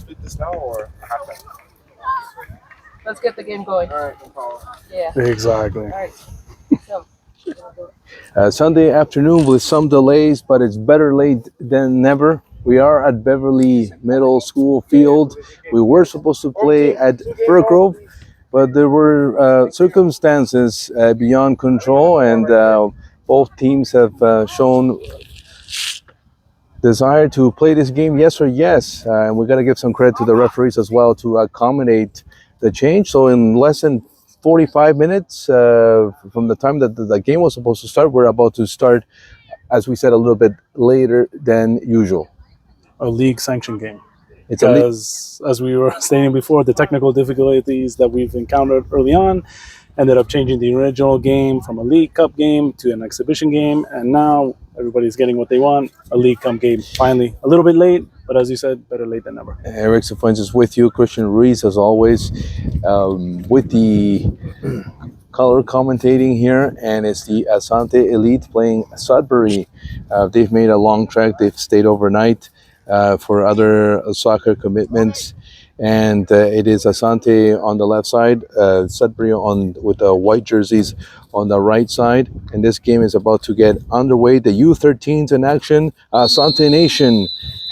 split this now or halftime? Let's get the game going. All right, no problem. Yeah. Exactly. All right. So, Sunday afternoon with some delays, but it's better late than never. We are at Beverly Middle School field. We were supposed to play at Fir Grove, but there were circumstances beyond control, and both teams have shown desire to play this game, yes or yes. And we got to give some credit to the referees as well to accommodate the change. So in less than 45 minutes from the time that the game was supposed to start, we're about to start, as we said, a little bit later than usual. A league sanction game. It's a Because, as we were stating before, the technical difficulties that we've encountered early on ended up changing the original game from a League Cup game to an exhibition game, and now everybody's getting what they want, a League Cup game. Finally, a little bit late, but as you said, better late than never. Eric Cifuentes with you, Christian Ruiz as always, with the color commentating here, and it's the Asante Elite playing Sudbury. They've made a long trek, they've stayed overnight for other soccer commitments, and it is Asante on the left side, Sudbury with the white jerseys on the right side, and this game is about to get underway. The U13s in action. Asante Nation,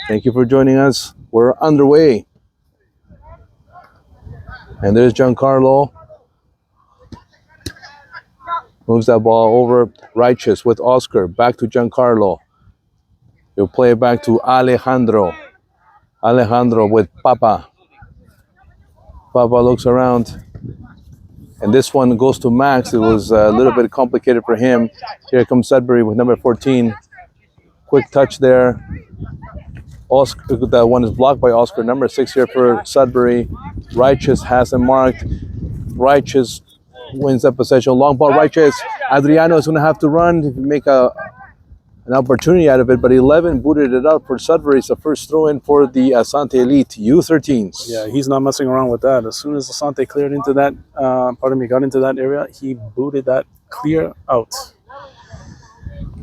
thank you for joining us. We're underway. And there's Giancarlo. Moves that ball over. Righteous with Oscar. Back to Giancarlo. He'll play it back to Alejandro. Alejandro with Papa. Papa looks around. And this one goes to Max. It was a little bit complicated for him. Here comes Sudbury with number 14. Quick touch there. Oscar, that one is blocked by Oscar. Number 6 here for Sudbury. Righteous has him marked. Righteous wins that possession. Long ball, Righteous. Adriano is going to have to run to make an opportunity out of it, but 11 booted it out for Sudbury. It's the first throw-in for the Asante Elite U13s. Yeah, he's not messing around with that. As soon as Asante cleared into that, got into that area, he booted that clear out.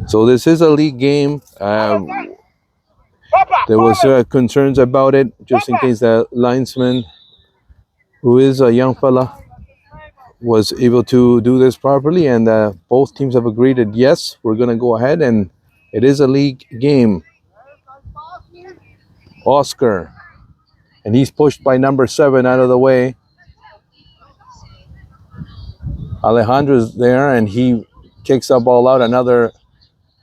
So this is a league game. There was concerns about it, just in case the linesman, who is a young fella, was able to do this properly, and both teams have agreed that yes, we're going to go ahead, and it is a league game. Oscar, and he's pushed by number 7 out of the way. Alejandro's there, and he kicks the ball out. Another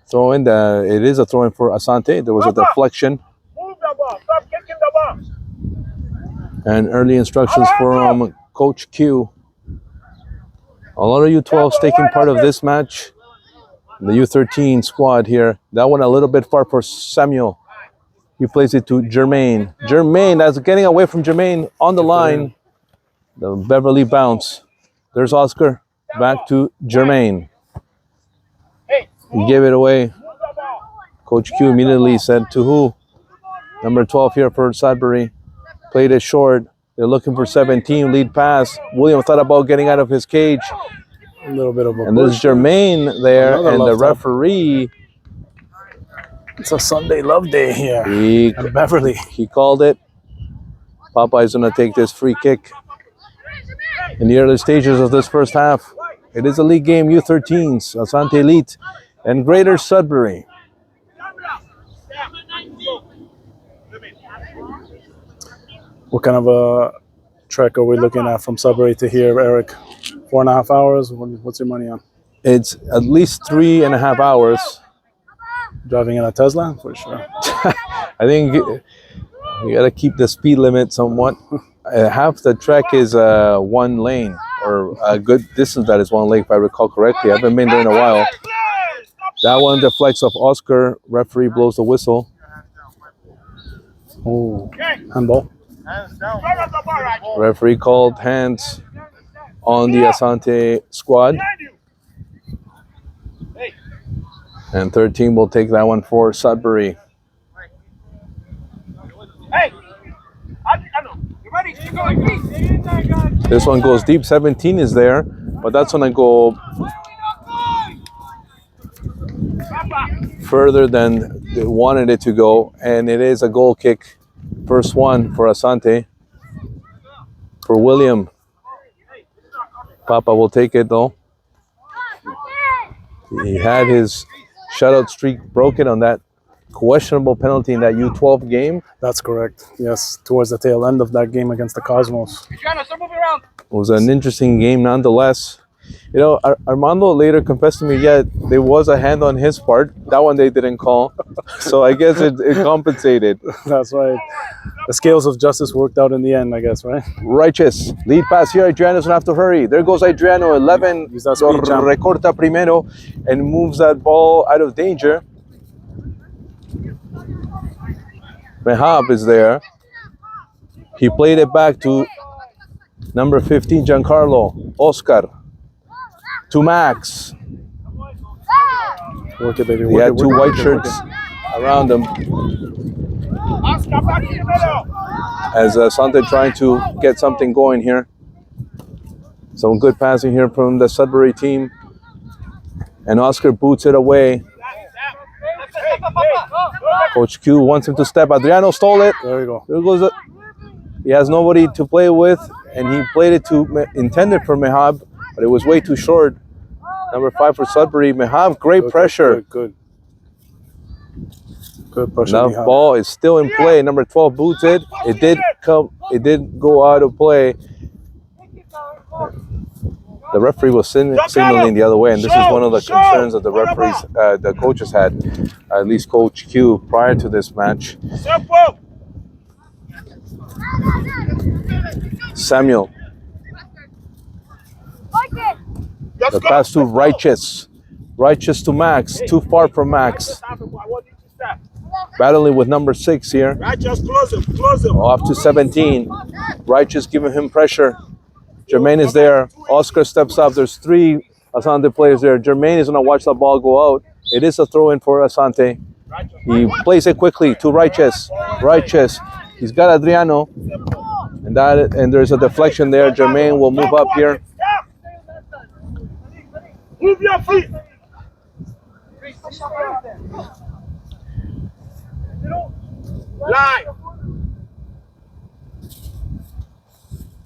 throw in. It is a throw in for Asante. There was a deflection. Move the ball. Stop kicking the ball. And early instructions from Coach Q. A lot of U12s taking part of this match. The U13 squad here. That one a little bit far for Samuel. He plays it to Jermaine. Jermaine, that's getting away from Jermaine on the line. The Beverly bounce. There's Oscar. Back to Jermaine. He gave it away. Coach Q immediately said to who? Number 12 here for Sudbury. Played it short. They're looking for 17. Lead pass. William thought about getting out of his cage. A little bit of a And there's Jermaine there. Another And the love tap. referee, It's a Sunday love day here he in Beverly. called it. Popeye's going to take this free kick in the early stages of this first half. It is a league game, U13s, Asante Elite, and Greater Sudbury. What kind of a trek are we looking at from Sudbury to here, Eric? 4.5 hours? What's your money on? It's at least 3.5 hours. Driving in a Tesla? For sure. I think you got to keep the speed limit somewhat. Half the trek is one lane, or a good distance that is one lane, if I recall correctly. I haven't been there in a while. That one deflects off Oscar. Referee blows the whistle. Oh, handball. Referee called hands on the Asante squad. And 13 will take that one for Sudbury. This one goes deep. 17 is there, but that's going to go further than they wanted it to go, and it is a goal kick First one for Asante. For William. Papa will take it though. He had his shutout streak broken on that questionable penalty in that U12 game. That's correct. Yes, towards the tail end of that game against the Cosmos. It was an interesting game nonetheless. You know, Armando later confessed to me, yeah, there was a hand on his part. That one they didn't call. So I guess it compensated. That's right. The scales of justice worked out in the end, I guess, right? Righteous. Lead pass here. Adriano's going to have to hurry. There goes Adriano. 11. Use that speed, champ. Recorta primero and moves that ball out of danger. Mehab is there. He played it back to number 15, Giancarlo. Oscar. To Max. Work it, baby. He had two white shirts around him. As Asante trying to get something going here. Some good passing here from the Sudbury team. And Oscar boots it away. Coach Q wants him to step. Adriano stole it. There you go. There goes. He has nobody to play with, and he played it to intended for Mehab, but it was way too short. Number 5 for Sudbury. Mehab, great pressure. Good pressure. That Mehab. ball is still in play. Number 12 boots it. It did come. It did go out of play. The referee was signaling the other way, and this is one of the concerns that the referees, the coaches had, at least Coach Q, prior to this match. Samuel. The pass to Righteous. Righteous to Max. Too far from Max. Battling with number 6 here. Righteous, close him. Off to 17. Righteous giving him pressure. Jermaine is there. Oscar steps up. There's 3 Asante players there. Jermaine is going to watch the ball go out. It is a throw in for Asante. He plays it quickly to Righteous. Righteous. He's got Adriano. And there's a deflection there. Jermaine will move up here. Move your feet. Line.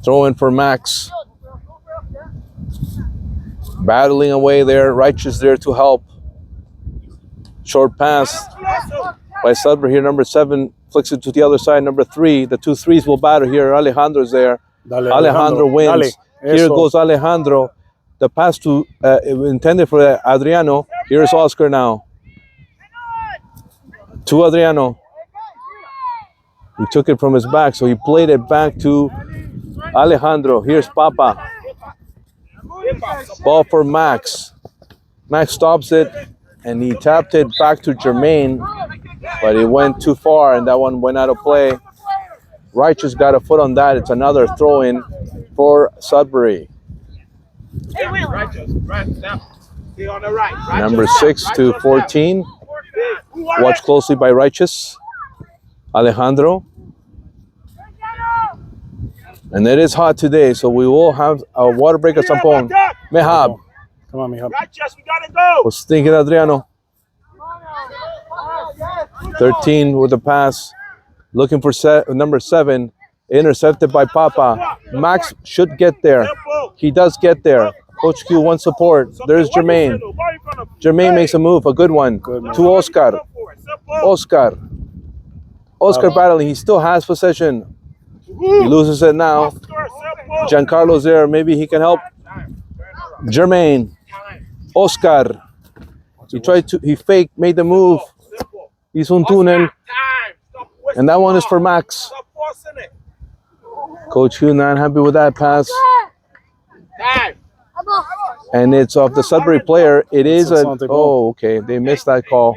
Throw in for Max. Battling away there. Righteous there to help. Short pass by Sudbury here. Number 7 flicks it to the other side. Number 3. The 2 threes will battle here. Alejandro's there. Alejandro wins. Here goes Alejandro. The pass to intended for Adriano. Here's Oscar now. To Adriano. He took it from his back, so he played it back to Alejandro. Here's Papa. Ball for Max. Max stops it, and he tapped it back to Jermaine, but it went too far, and that one went out of play. Righteous got a foot on that. It's another throw-in for Sudbury. Righteous, right now. Stay on the right. Number 6 to 14. Watched closely by Righteous. Alejandro. And it is hot today, so we will have a water break at some point. Mehab. Come on, Mehab. Righteous, we gotta go. Was thinking Adriano. 13 with the pass. Looking for number 7. Intercepted by Papa. Max should get there. He does get there. Coach Q wants support. There's Jermaine. Jermaine makes a move, a good one. To Oscar. Oscar. Oscar battling. He still has possession. He loses it now. Giancarlo's there. Maybe he can help. Jermaine. Oscar. He faked, made the move. Hizo un túnel. And that one is for Max. Coach Q not happy with that pass. And it's off the Sudbury player. It is a... Oh, okay. They missed that call.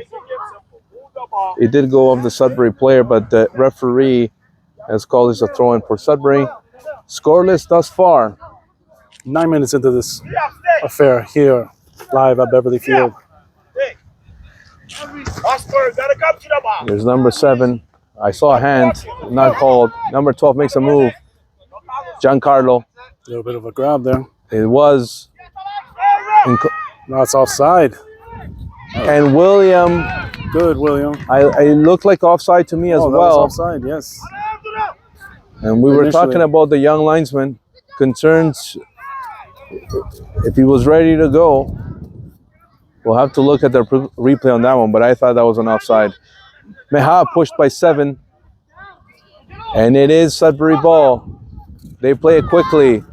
It did go off the Sudbury player, but the referee has called this a throw-in for Sudbury. Scoreless thus far. 9 minutes into this affair here, live at Beverly Field. Oscar, gotta come to the ball. There's number 7. I saw a hand, not called. Number 12 makes a move. Giancarlo. A little bit of a grab there. It was. No, it's offside. And William. Good, William. It looked like offside to me as that well. was offside, yes. And we were Initially. talking about the young linesman. Concerns if he was ready to go. We'll have to look at the replay on that one, but I thought that was an offside. Meha pushed by 7. And it is Sudbury ball. They play it quickly.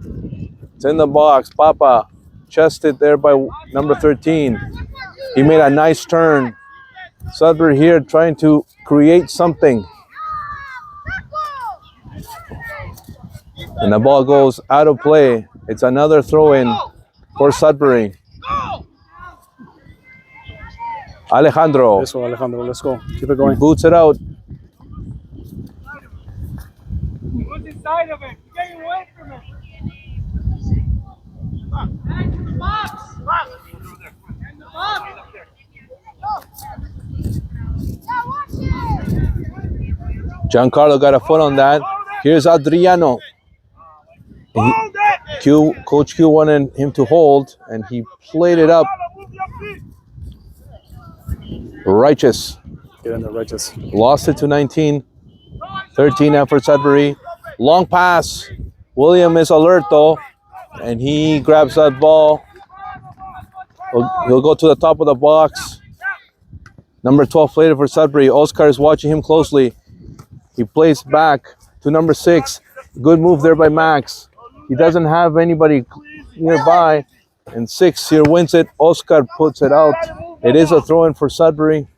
It's in the box. Papa chested there by number 13. He made a nice turn. Sudbury here trying to create something. And the ball goes out of play. It's another throw-in for Sudbury. Alejandro. This one, Alejandro. Let's go. Keep it going. Boots it out. What's inside of it? Get away from it. Giancarlo got a foot on that. Here's Adriano. Hold it. Coach Q wanted him to hold, and he played it up. Move your feet. Righteous. Get in there, Righteous. Lost it to 19. 13 now for Sudbury. Long pass. William is alert though, and he grabs that ball. He'll go to the top of the box. Number 12 played it for Sudbury. Oscar is watching him closely. He plays back to number 6. Good move there by Max. He doesn't have anybody nearby. And 6 here wins it. Oscar puts it out. It is a throw-in for Sudbury.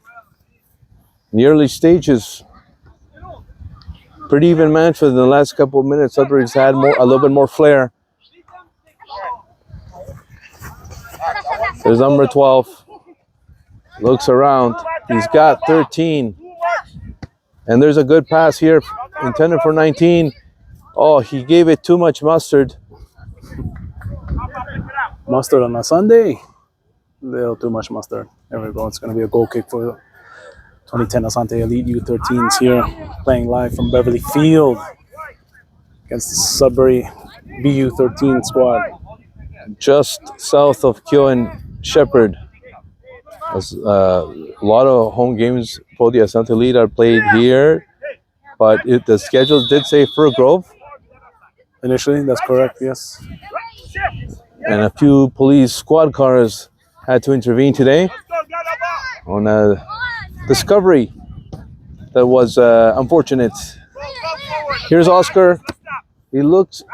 In the early stages, pretty even match for the last couple of minutes. Sudbury's had a little bit more flair. There's number 12. Looks around. He's got 13. And there's a good pass here intended for 19. Oh, he gave it too much mustard. Mustard on a Sunday. Little too much mustard. There we go. It's going to be a goal kick for 2010 Asante Elite U13s here, playing live from Beverly Field against the Sudbury BU13 squad. Just south of Keogh and Shepherd. A lot of home games for the Asante Elite are played here, but the schedule did say Fir Grove. Initially, that's correct, yes. And a few police squad cars had to intervene today on a discovery that was unfortunate. Here's Oscar. He looks,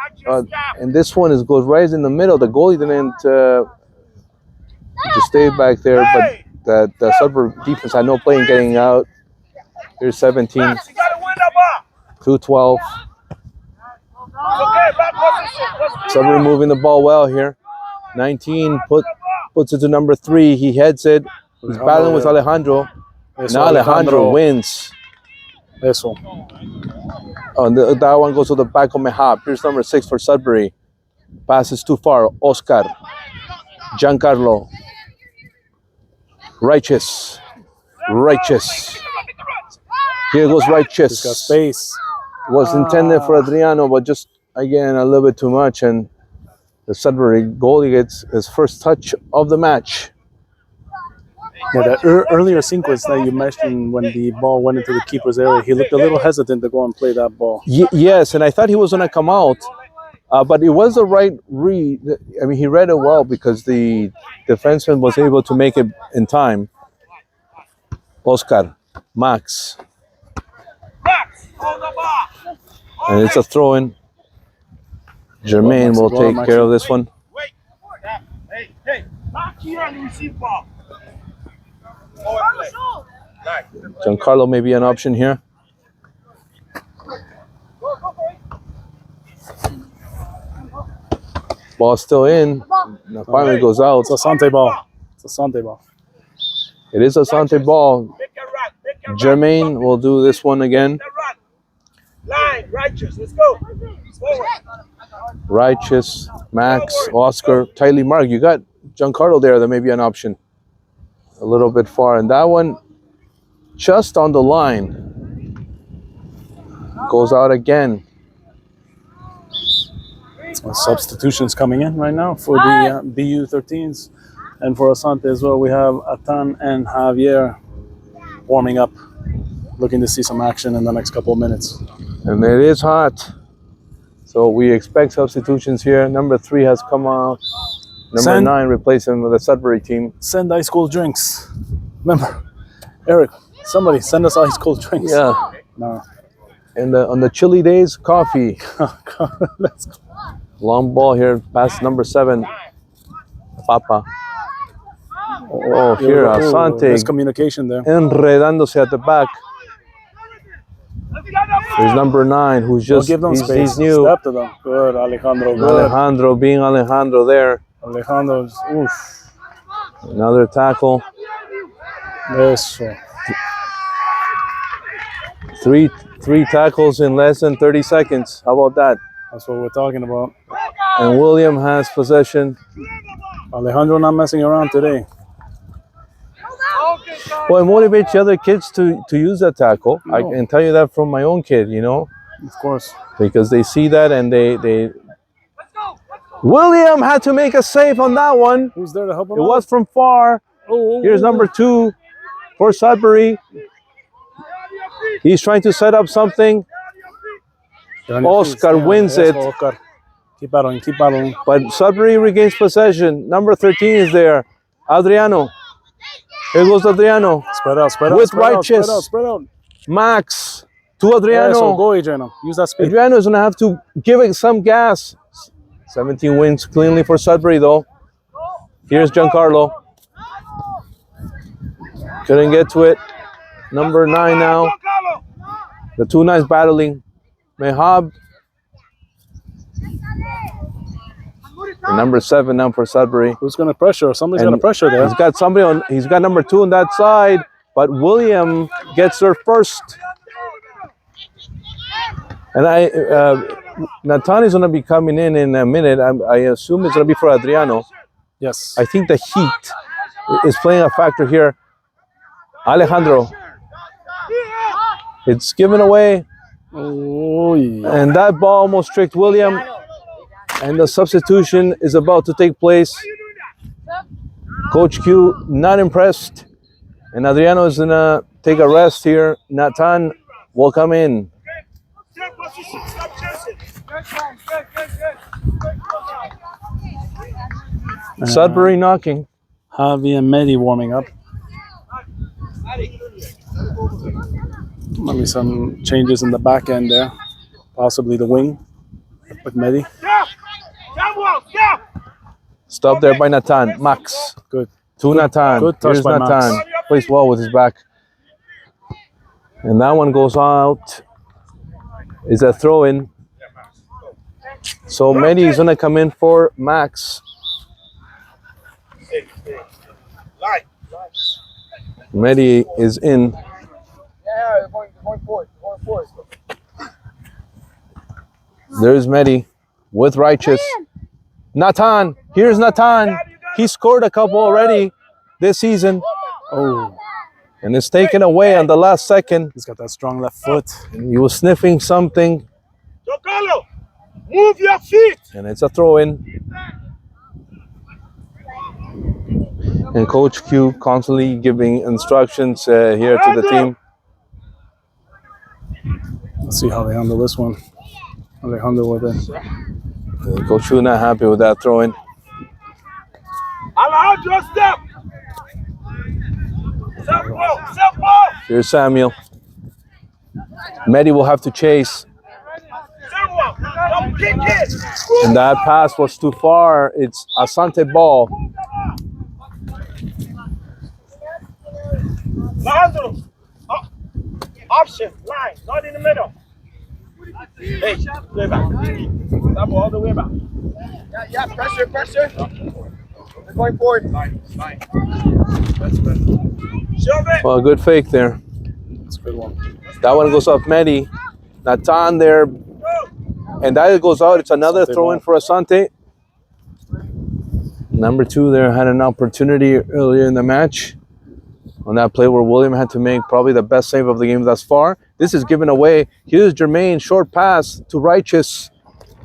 and this one goes right in the middle. The goalie didn't just stay back there, but the Sudbury defense had no play in getting out. Here's 17, 2-12. Sudbury moving the ball well here. 19 puts it to number 3. He heads it. He's battling with Alejandro. Now Alejandro wins. Eso. Oh, that one goes to the back of Mehab. Here's number 6 for Sudbury. Passes too far. Oscar. Giancarlo. Righteous. Here goes Righteous. He's got space. Was intended for Adriano, but just, again, a little bit too much. And the Sudbury goalie gets his first touch of the match. Yeah, that earlier sequence that you mentioned when the ball went into the keeper's area, he looked a little hesitant to go and play that ball. Yes, and I thought he was going to come out, but it was the right read. I mean, he read it well because the defenseman was able to make it in time. Oscar, Max. And it's a throw-in. Jermaine will take care of this one. Hey, back here and receive ball. Giancarlo may be an option here. Ball still in. Now finally goes out. It's a Asante ball. It is a Asante ball. Jermaine will do this one again. Line, Righteous, let's go. Righteous, Max, Oscar, tightly marked. You got Giancarlo there. That may be an option. A little bit far. And that one just on the line. Goes out again. Substitutions coming in right now for the BU13s. And for Asante as well, we have Atan and Javier warming up, looking to see some action in the next couple of minutes. And it is hot. So we expect substitutions here. Number 3 has come out. Number Send- 9 replaced him with the Sudbury team. Send ice cold drinks. Remember, Eric, somebody send us ice cold drinks. Yeah. No. And on the chilly days, coffee. Let's go. Long ball here, past number 7. Papa. Oh, here, Asante. Miscommunication there. Enredándose at the back. There's number 9, who's Don't just give them space. he's new. Step to them. Good, Alejandro. Good. Alejandro being Alejandro there. Alejandro's. Oof. Another tackle. Eso. Three tackles in less than 30 seconds. How about that? That's what we're talking about. And William has possession. Alejandro not messing around today. Well, it motivates the other kids to use that tackle. I can tell you that from my own kid, you know, Of course. because they see that and they. William had to make a save on that one. Who's there to help him It out? was from far. Here's number 2 for Sudbury. He's trying to set up something. Oscar wins it. Oscar. Keep battling, keep battling. But Sudbury regains possession. Number 13 is there. Adriano. Here goes Adriano. Spread out, spread out. With spread out, Righteous. Spread out, spread out. Max to Eso, Adriano. go Adriano. Use that speed. Adriano is going to have to give it some gas. 17 wins cleanly for Sudbury, though. Here's Giancarlo. Couldn't get to it. Number 9 now. The 2 nines battling. Mehab. And number 7 now for Sudbury. Who's going to pressure? Somebody's And going to pressure there. He's got somebody on. He's got number 2 on that side, but William gets there first. And Nathan is going to be coming in a minute. I assume it's going to be for Adriano. Yes. I think the heat is playing a factor here. Alejandro. It's given away, Oh, yeah. and that ball almost tricked William. And the substitution is about to take place. Coach Q not impressed. And Adriano is going to take a rest here. Nathan will come in. Sudbury knocking. Javi and Medi warming up. Maybe some changes in the back end there. Possibly the wing with Medi. Stop there by Nathan. Max. Good. To Nathan. Good touch Here's by Nathan. Max. Plays well with his back. And that one goes out. Is a throw in. So Medi is going to come in for Max. Medi is in. Yeah, going forward. There's Medi with Righteous. Nathan. Here's Nathan. He scored a couple already this season. Oh, And it's taken away on the last second. he's got that strong left foot. And he was sniffing something. Giancarlo, move your feet. And it's a throw in. And Coach Q constantly giving instructions here to the team. Let's see how they handle this one. Alejandro with it. Coach Q not happy with that throw in. Alejandro, step. Step ball. Here's Samuel. Medi will have to chase. Don't kick it. And that pass was too far. It's Asante ball. Alejandro, option, line, not in the middle. Hey, play back. Stop all the way back. Yeah, pressure. We're going forward. Line. That's better. Shove it. Well, good fake there. That's a good one. That one goes off Medi. Nathan there. And that goes out. It's another Asante throw in ball. for Asante. Number 2 there had an opportunity earlier in the match on that play where William had to make probably the best save of the game thus far. This is given away. Here's Jermaine, short pass to Righteous.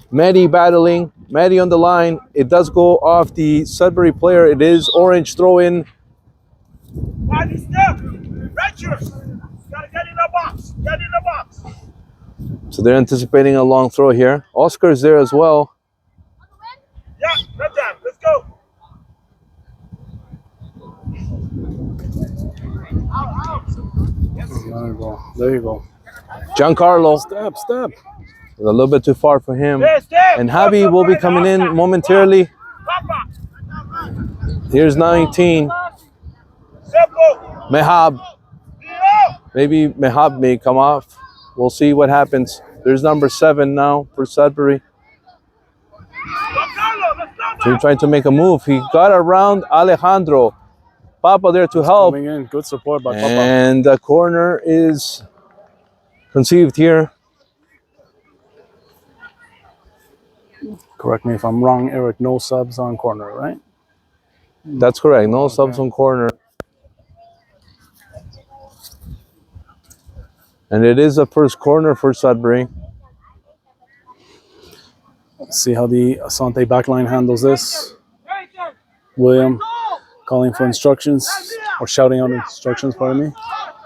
Medi battling. Medi on the line. It does go off the Sudbury player. It is orange throw in. Body step. Righteous. Gotta get in the box. So they're anticipating a long throw here. Oscar's there as well. Yeah, good time. Let's go. There you go. There you go. Giancarlo, Step. a little bit too far for him. Step. And Javi will be coming in momentarily. Papa. Here's 19, Simple. Mehab. Yeah. Maybe Mehab may come off. We'll see what happens. There's number 7 now for Sudbury. So he's trying to make a move. He got around Alejandro. Papa there to help. Coming in. Good support by Papa. And the corner is conceived here. Correct me if I'm wrong, Eric. No subs on corner, right? That's correct. No subs on corner. And it is the first corner for Sudbury. Let's see how the Asante backline handles this. William calling for instructions or shouting out instructions, pardon me.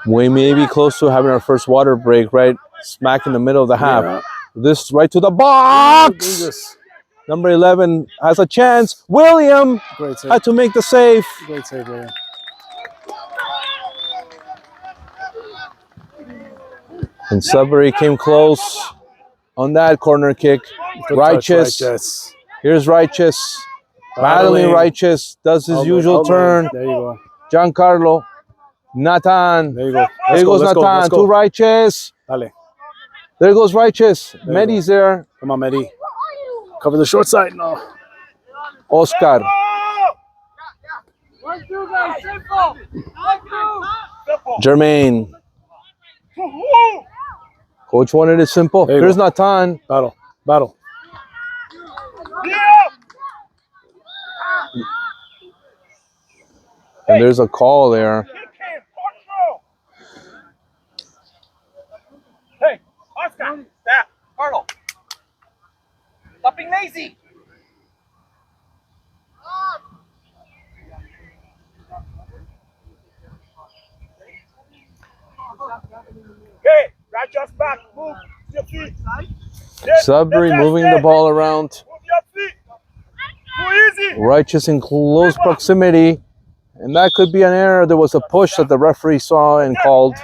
We may be close to having our first water break right smack in the middle of the half. Yeah. This right to the box. Jesus. Number 11 has a chance. William Great save. had to make the save. Great save, William. And Sudbury came close on that corner kick. Good Righteous. touch, Righteous. Here's Righteous. Battling Righteous. Does his usual turn. There you go. Giancarlo. Nathan. There you go. There goes Let's go, Nathan let's to go. Righteous. Dale. There goes Righteous. you Medi's there. Come on, Medi. Cover the short side. No. Oscar. Jermaine. Coach wanted it simple. There you Here's go. Nathan. Battle. And there's a call there. Hey, Oscar. Stop. Carlo. Stop being lazy. Okay, right just back. Move your feet. Sudbury moving the ball around. Move your feet. Too easy. Righteous in close proximity. And that could be an error. There was a push that the referee saw and called.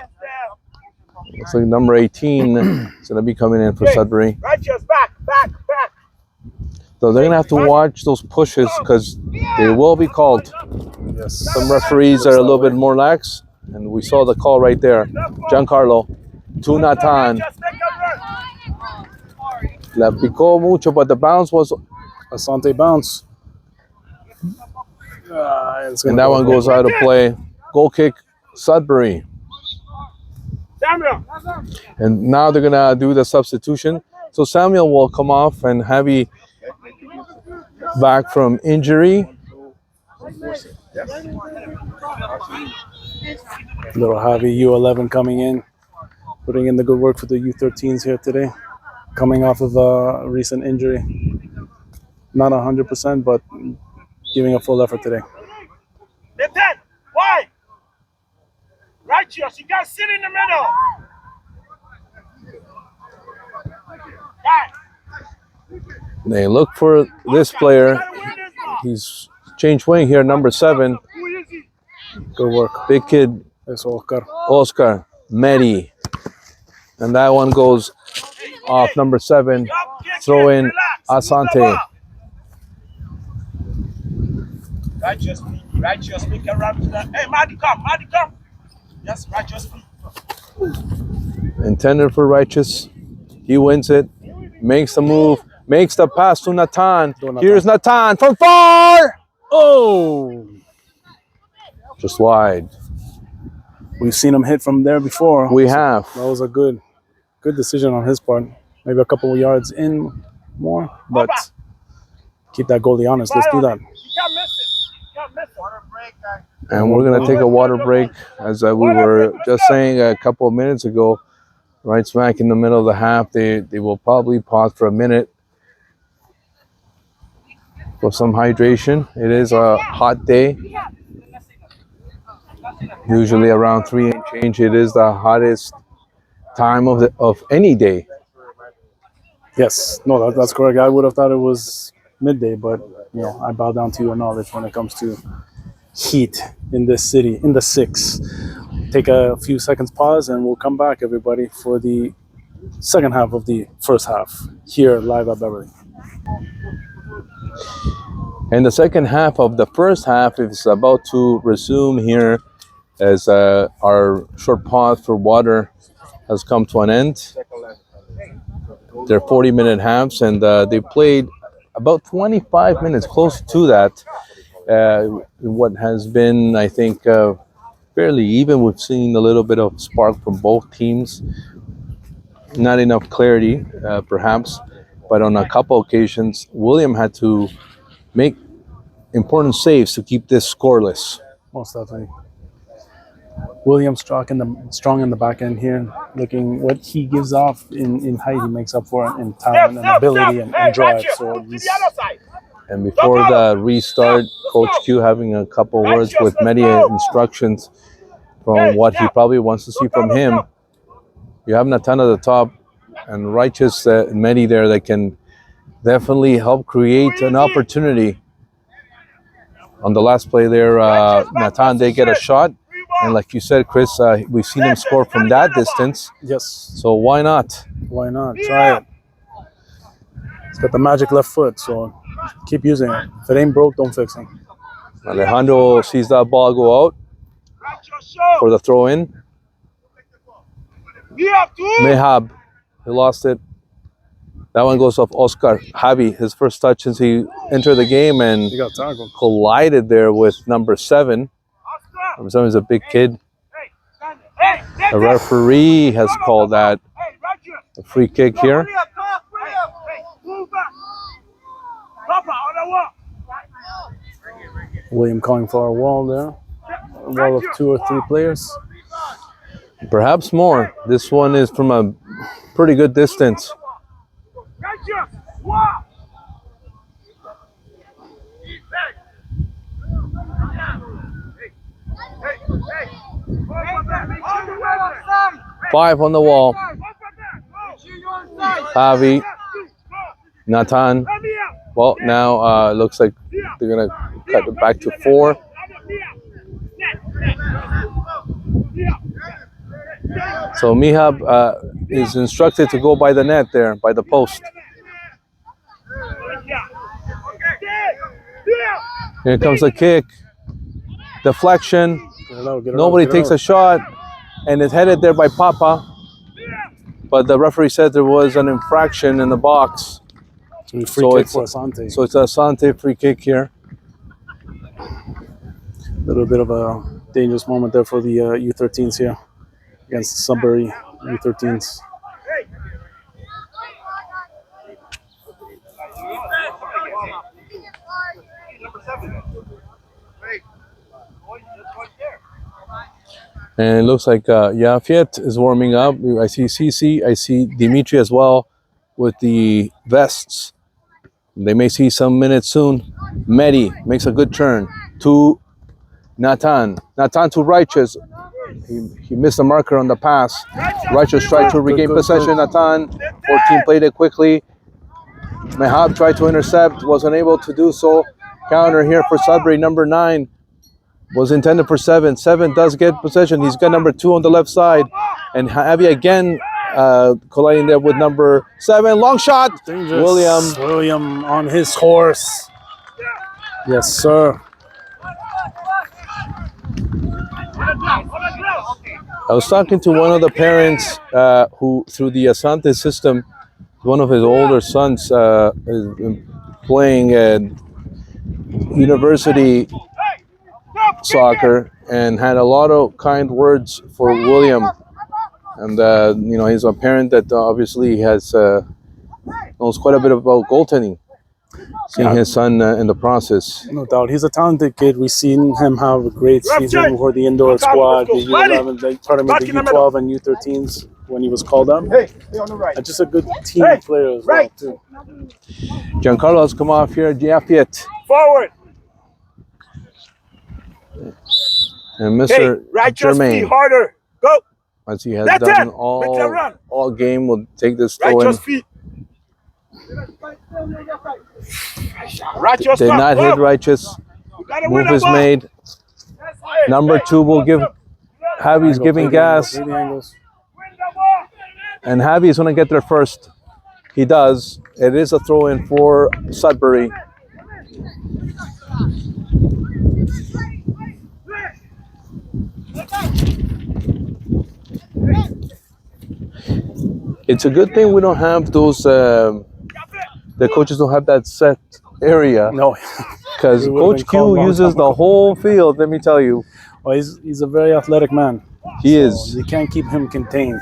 Looks like number 18 is going to be coming in for Sudbury. Right just back. So they're going to have to watch those pushes because they will be called. Yes. Some referees are a little bit more lax. And we saw the call right there. Giancarlo to Nathan. La picó mucho, but the bounce was... Asante bounce. And that one goes out of play. Goal kick, Sudbury. Samuel. And now they're going to do the substitution. So Samuel will come off and Javi back from injury. Little Javi U11 coming in, putting in the good work for the U13s here today. Coming off of a recent injury. Not 100%, but giving a full effort today. The 10. Why? Righteous. You guys sit in the middle. Guys. They look for this player. He's changed wing here, number 7. Good work. Big kid, That's Oscar. Oscar, Medi. And that one goes off number 7. Throw in Asante. Righteous, make around to that. Hey, Maddie, come. Yes, righteous. Intended for Righteous. He wins it. Makes the move. Makes the pass to Nathan. Here's Nathan from far. Oh! Just wide. We've seen him hit from there before. We have. That was a good decision on his part. Maybe a couple of yards in more, but keep that goalie honest. Let's do that. You can't miss it. Water break, guys. And we're going to take a water break. As we were just saying a couple of minutes ago, right smack in the middle of the half, they will probably pause for a minute for some hydration. It is a hot day. Usually around 3 and change. It is the hottest time of any day Yes, no, that's correct. I would have thought it was midday, but I bow down to your knowledge when it comes to heat in this city in the six. Take a few seconds pause, and we'll come back, everybody, for the second half of the first half here live at Beverly. And the second half of the first half is about to resume here as our short pause for water has come to an end. They're 40-minute halves, and they played about 25 minutes, close to that. What has been, I think, fairly even. We've seen a little bit of spark from both teams. Not enough clarity, perhaps, but on a couple occasions, William had to make important saves to keep this scoreless. Most definitely. William strong in the back end here. Looking what he gives off in height, he makes up for it in talent and ability and drive. So And before the restart, Coach Q having a couple words with many instructions from what he probably wants to see from him. You have Nathan at the top and Righteous Medi there that can definitely help create an opportunity. On the last play there, Nathan did get a shot. And like you said, Chris, we've seen him score from that distance. Yes. So why not? Why not? Try it. He's got the magic left foot, so keep using it. If it ain't broke, don't fix it. Alejandro sees that ball go out for the throw in. Mehab, he lost it. That one goes off Oscar Javi, his first touch since he entered the game, and He got tackled. collided there with number 7. Number 7 is a big kid. The referee has called that a free kick here. William calling for a wall there. A wall of 2 or 3 players. Perhaps more. This one is from a pretty good distance. Five on the wall. Javi, Nathan. Well, now looks like they're going to cut it back to 4. So Mihab is instructed to go by the net there, by the post. Here comes the kick. Deflection. Nobody takes a shot, and it's headed there by Papa. But the referee said there was an infraction in the box. So free kick for Asante. So it's an Asante free kick here. A little bit of a dangerous moment there for the U13s here against the Sudbury U13s. And it looks like Yafiet is warming up. I see Cici, I see Dimitri as well with the vests. They may see some minutes soon. Medi makes a good turn to Nathan. Nathan to Righteous. He missed the marker on the pass. Righteous tried to regain possession. Nathan, 14 played it quickly. Mehab tried to intercept, wasn't able to do so. Counter here for Sudbury, number 9. Was intended for 7. 7 does get possession. He's got number 2 on the left side. And Javi again colliding there with number 7. Long shot. Dangerous. William on his horse. Yes, sir. I was talking to one of the parents who, through the Asante system, one of his older sons is playing at university soccer and had a lot of kind words for William. And, he's a parent that obviously has knows quite a bit about goaltending, seeing his son in the process. No doubt. He's a talented kid. We've seen him have a great season for the indoor squad, the U11, the U12 and U13s when he was called up. And just a good team player as well, too. Giancarlo has come off here. Jafiet. Forward. And Mr. Germain, harder. Go. as he has done all game, will take this throw in. Feet. Righteous, Did not hit Righteous. You gotta win Move that is ball. made. Number 2 will give. Javi's giving gas. Win the ball. And Javi is going to get there first. He does. It is a throw in for Sudbury. It's a good thing we don't have those. The coaches don't have that set area. No. Because We would've Coach been called Q long uses time the ago. whole field, let me tell you. Well, he's a very athletic man. He So is. you can't keep him contained.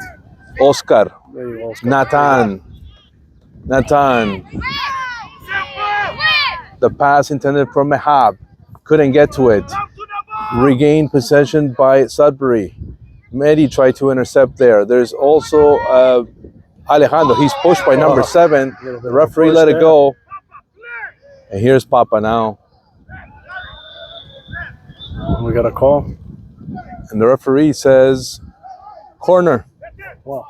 Oscar. There you go, Oscar. Nathan. The pass intended for Mehab. Couldn't get to it. Regained possession by Sudbury. Mehdi tried to intercept there. There's also Alejandro. He's pushed by number 7. The referee let it go. And here's Papa now. We got a call. And the referee says, corner. Wow.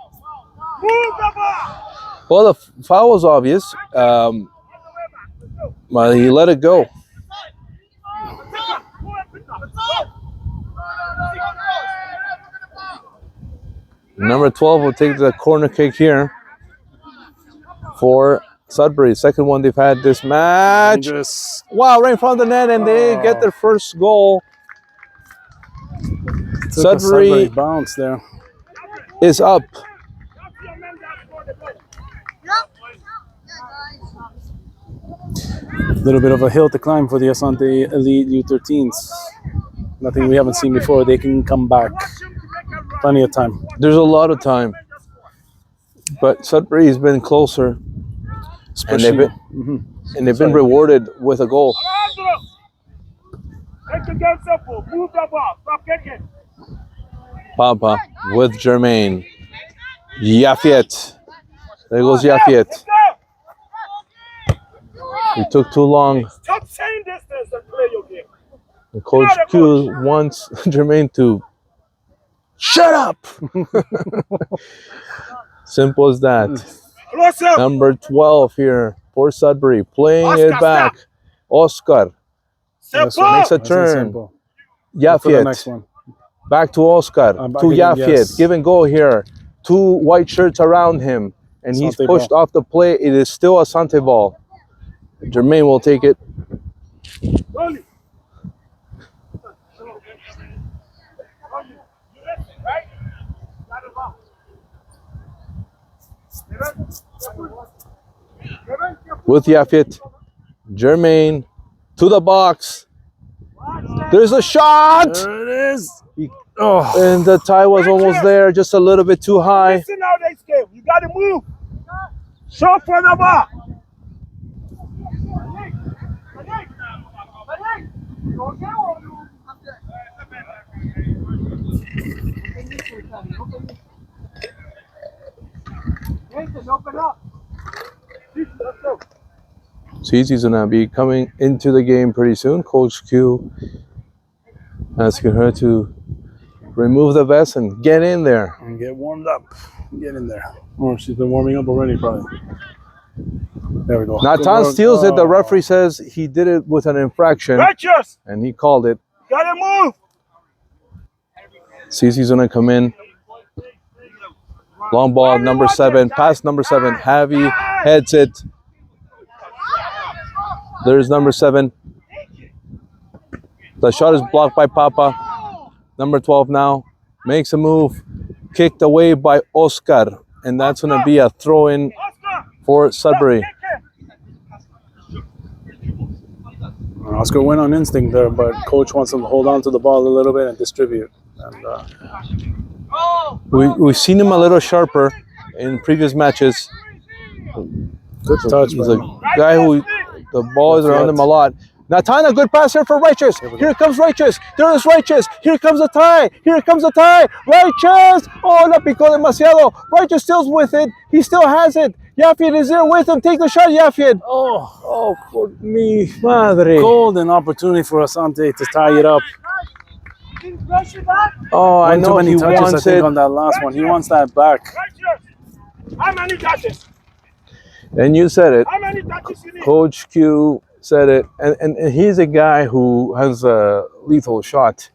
Well, the foul was obvious. But he let it go. Number 12 will take the corner kick here for Sudbury. Second one they've had this match. Dangerous. Wow, right in front of the net, and they get their first goal. Took a Sudbury bounce there. is up. A little bit of a hill to climb for the Asante Elite U13s. Nothing we haven't seen before. They can come back. Plenty of time. There's a lot of time. But Sudbury has been closer. Especially, And they've been rewarded with a goal. Make the game simple. Move the ball. Stop kicking. Papa with Jermaine. Yafiet. There goes Yafiet. Let's go. He took too long. Stop saying distance and play your game. Coach Q wants Jermaine to shut up. Simple as that. Close up. Number 12 here for Sudbury. Playing Oscar, it back. Oscar Simple. makes a Nice and turn. simple. Look for the next Yafiet. one. Back to Oscar. Back To again, Yafiet. yes. Give and go here. 2 white shirts around him. And he's Asante pushed ball. off the play. It is still a Asante ball. Jermaine will take it. Rolly. Right? Got it off. With Yafiet. Jermaine to the box. There's a shot. There it is. And the tie was almost there, just a little bit too high. Listen how they scale. You got to move. Show for the ball. Open up. Let's go. Cece's gonna be coming into the game pretty soon. Coach Q asking her to remove the vest and get in there. And get warmed up. Get in there. Or she's been warming up already, probably. There we go. Natan Good work. steals it. The Oh. referee says he did it with an infraction, Righteous. and he called it. Got to move. Cece's gonna come in. Long ball, number 7. Pass number 7. Javi heads it. There's number 7. The shot is blocked by Papa. Number 12 now makes a move. Kicked away by Oscar. And that's going to be a throw-in Oscar. for Sudbury. Oscar went on instinct there, but coach wants him to hold on to the ball a little bit and distribute. And We've seen him a little sharper in previous matches. good touch. He's by a him. guy who the ball is around him a lot. Nathan, a good pass here for Righteous. Here comes Righteous. There is Righteous. Here comes the tie. Here comes the tie. Righteous. Oh, la picó demasiado. Righteous still's with it. He still has it. Yafiet is there with him. Take the shot, Yafiet. Oh, for me. Madre. Golden opportunity for Asante to tie it up. Oh, I One too know many he touches, I wants think, it. on that last one. He wants that back. Righteous. How many touches? And you said it. How many touches you need? Coach Q said it. And he's a guy who has a lethal shot.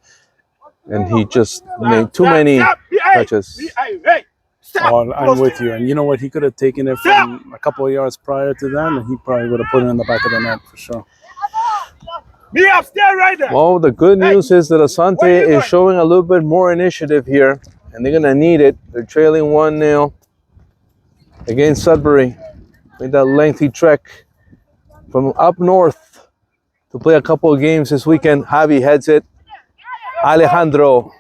And he just made too many touches. Hey, stop. Oh, I'm with you. And you know what? He could have taken it from a couple of yards prior to that, and he probably would have put it in the back of the net for sure. Me upstairs right there. Well, the good news is that Asante is showing a little bit more initiative here, and they're going to need it. They're trailing 1-0 against Sudbury. Made that lengthy trek from up north to play a couple of games this weekend. Javi heads it. Alejandro.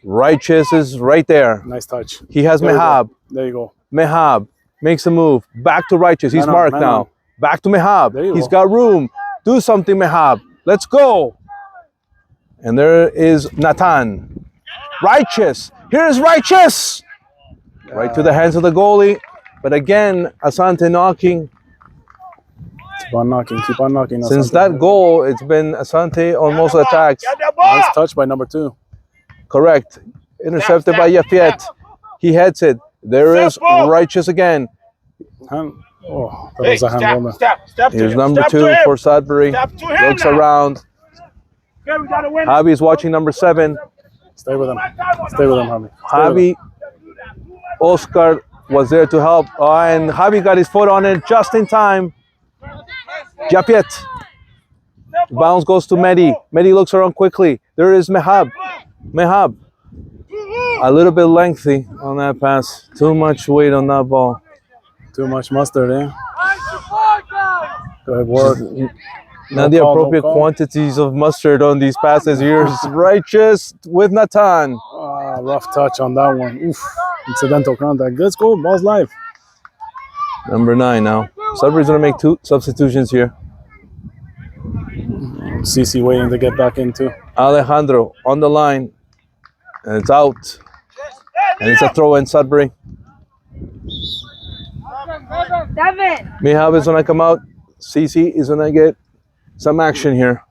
Righteous is right there. Nice touch. He has There you Mehab. go. There you go. Mehab makes a move. Back to Righteous. He's Man on, marked man now. on. Back to Mehab. There you He's go. got room. Do something, Mehab. Let's go. And there is Nathan. Righteous. Here's Righteous. Right to the hands of the goalie. But again, Asante knocking. Keep on knocking. Keep on knocking. Since Asante. that goal, it's been Asante on most attacks. Get the ball. Nice touch by number 2. Correct. Intercepted by Yafiet. He heads it. There is Righteous again. Oh, that Hey, was a handball. step to Here's him. number Step 2 to him. for Sudbury. Step to him Looks now. around. Okay, we gotta win. Javi's watching number 7. Stay with him. Stay with him, Javi. Javi, Oscar was there to help. And Javi got his foot on it just in time. Japiet. Bounce goes to Mehdi. Mehdi looks around quickly. There is Mehab. Mehab. A little bit lengthy on that pass. Too much weight on that ball. Too much mustard, eh? Good work. Not the appropriate quantities of mustard on these passes. Here's Righteous with Nathan. Rough touch on that one. Oof. Incidental contact. Good score. Ball's live. Number 9 now. Sudbury's going to make 2 substitutions here. CC waiting to get back into. Alejandro on the line. And it's out. And it's a throw in Sudbury. Mihab is going to come out. CC is going to get some action here.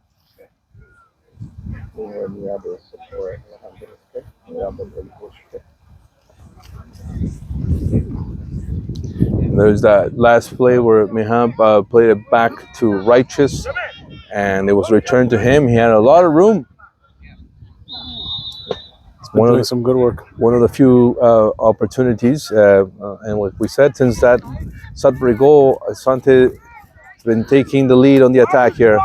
There's that last play where Mihab played it back to Righteous, and it was returned to him. He had a lot of room. Doing some good work. One of the few opportunities, and what we said, since that Sudbury goal, Asante has been taking the lead on the attack here.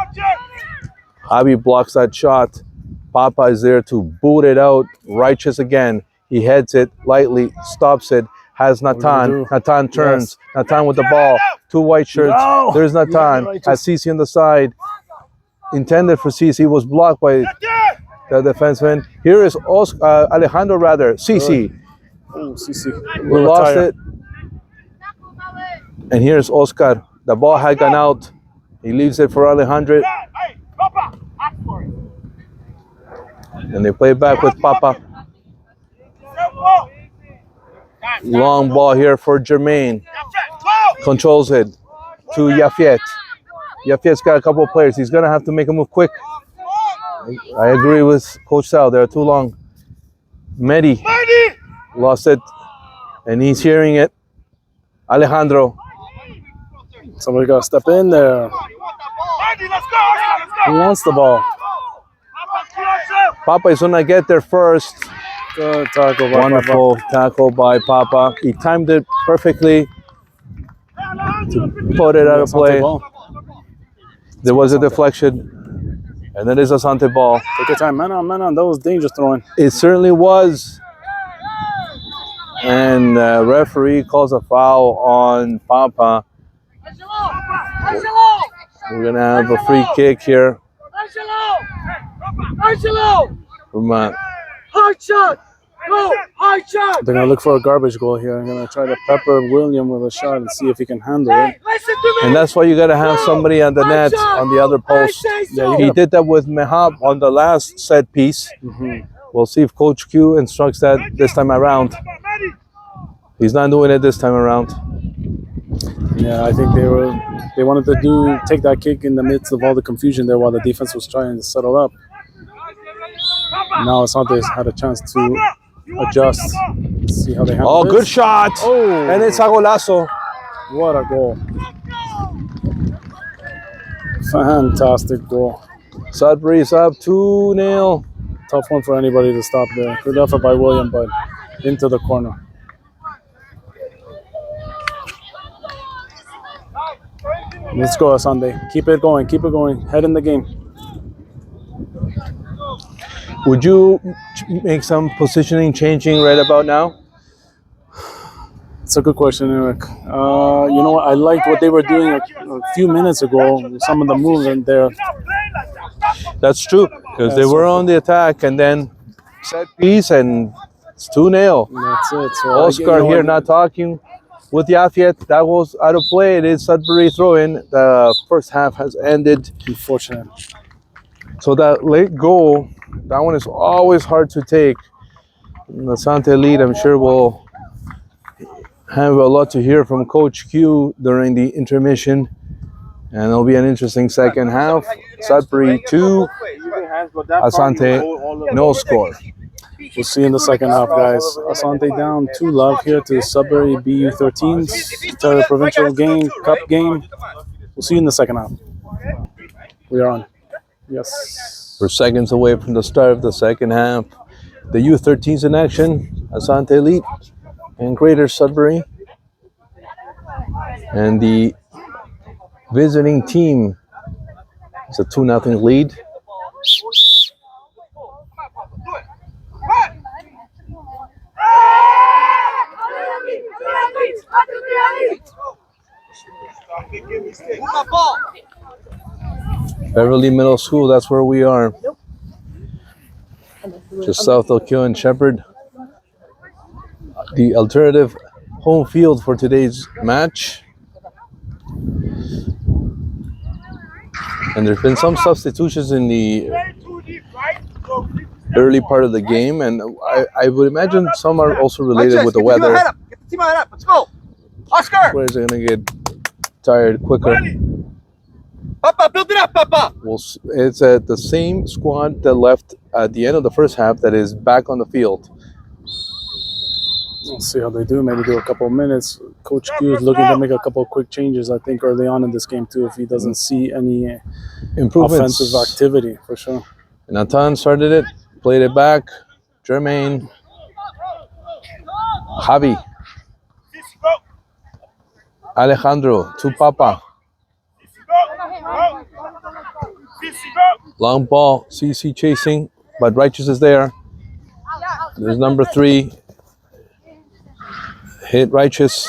Javi blocks that shot. Papa is there to boot it out. Righteous again. He heads it lightly, stops it, has Nathan. Nathan turns. Yes. Nathan with the ball. 2 white shirts. No. There's Nathan. Has CC on the side. Intended for CC, was blocked by the defenseman. Here is Alejandro, rather. CC. Oh, CC. We lost it. And here's Oscar. The ball had gone out. He leaves it for Alejandro. And they play back with Papa. Long ball here for Jermaine. Controls it to Yafiet. Yafiet's got a couple of players. He's going to have to make a move quick. I agree with Coach Sal. They're too long. Mehdi lost it, and he's hearing it. Alejandro. Somebody got to step in there. Who wants the ball? Papa is going to get there first. Good tackle by Wonderful tackle by Papa. He timed it perfectly to put it out of play. There was a deflection, and that is Asante ball. Take your time, man on. That was dangerous throwing. It certainly was. And referee calls a foul on Papa. We're gonna have a free kick here. From hard shot! Go! Hard shot! They're gonna look for a garbage goal here. I'm gonna try to pepper William with a shot and see if he can handle it. And that's why you gotta have somebody on the net on the other post. Yeah, he did that with Mehab on the last set piece. We'll see if Coach Q instructs that this time around. He's not doing it this time around. Yeah, I think they wanted to take that kick in the midst of all the confusion there while the defense was trying to settle up. Now Asante's had a chance to adjust. See how they handle Oh, this. good shot! Oh. And it's a golazo. What a goal. Fantastic goal. Sudbury's up 2-0. Tough one for anybody to stop there. Good effort by William, but into the corner. Let's go, Asante. Keep it going. Keep it going. Head in the game. Would you make some positioning changing right about now? It's a good question, Eric. You know what? I liked what they were doing a few minutes ago. Some of the movement there. That's true, because they were on the attack and then set piece and it's 2-0. That's it. So Oscar here not talking with Yafet. That was out of play. It is Sudbury throw-in. The first half has ended. Unfortunate. So that late goal, that one is always hard to take. The Asante lead, I'm sure, will have a lot to hear from Coach Q during the intermission. And it'll be an interesting second half. Sudbury 2, Asante no score. We'll see in the second half, guys. Asante down 2-0 here to Sudbury BU13's Provincial game, Cup game. We'll see you in the second half. We are on. Yes. We're seconds away from the start of the second half. The U13's in action. Asante Elite and Greater Sudbury. And the visiting team is a 2-0 lead. Beverly Middle School, that's where we are. Just south of Keogh and Shepherd. The alternative home field for today's match. And there's been some substitutions in the early part of the game, and I would imagine some are also related with the weather. Let's go. Oscar. Players are going to get tired quicker. Papa, build it up, Papa. It's at the same squad that left at the end of the first half that is back on the field. We'll see how they do. Maybe do a couple of minutes. Coach Q is looking to make a couple of quick changes, I think, early on in this game, too, if he doesn't see any Improvements. offensive activity, for sure. Nathan started it, played it back. Jermaine. Javi. Alejandro to Papa. Long ball, CC chasing, but Righteous is there. There's number 3. Hit Righteous.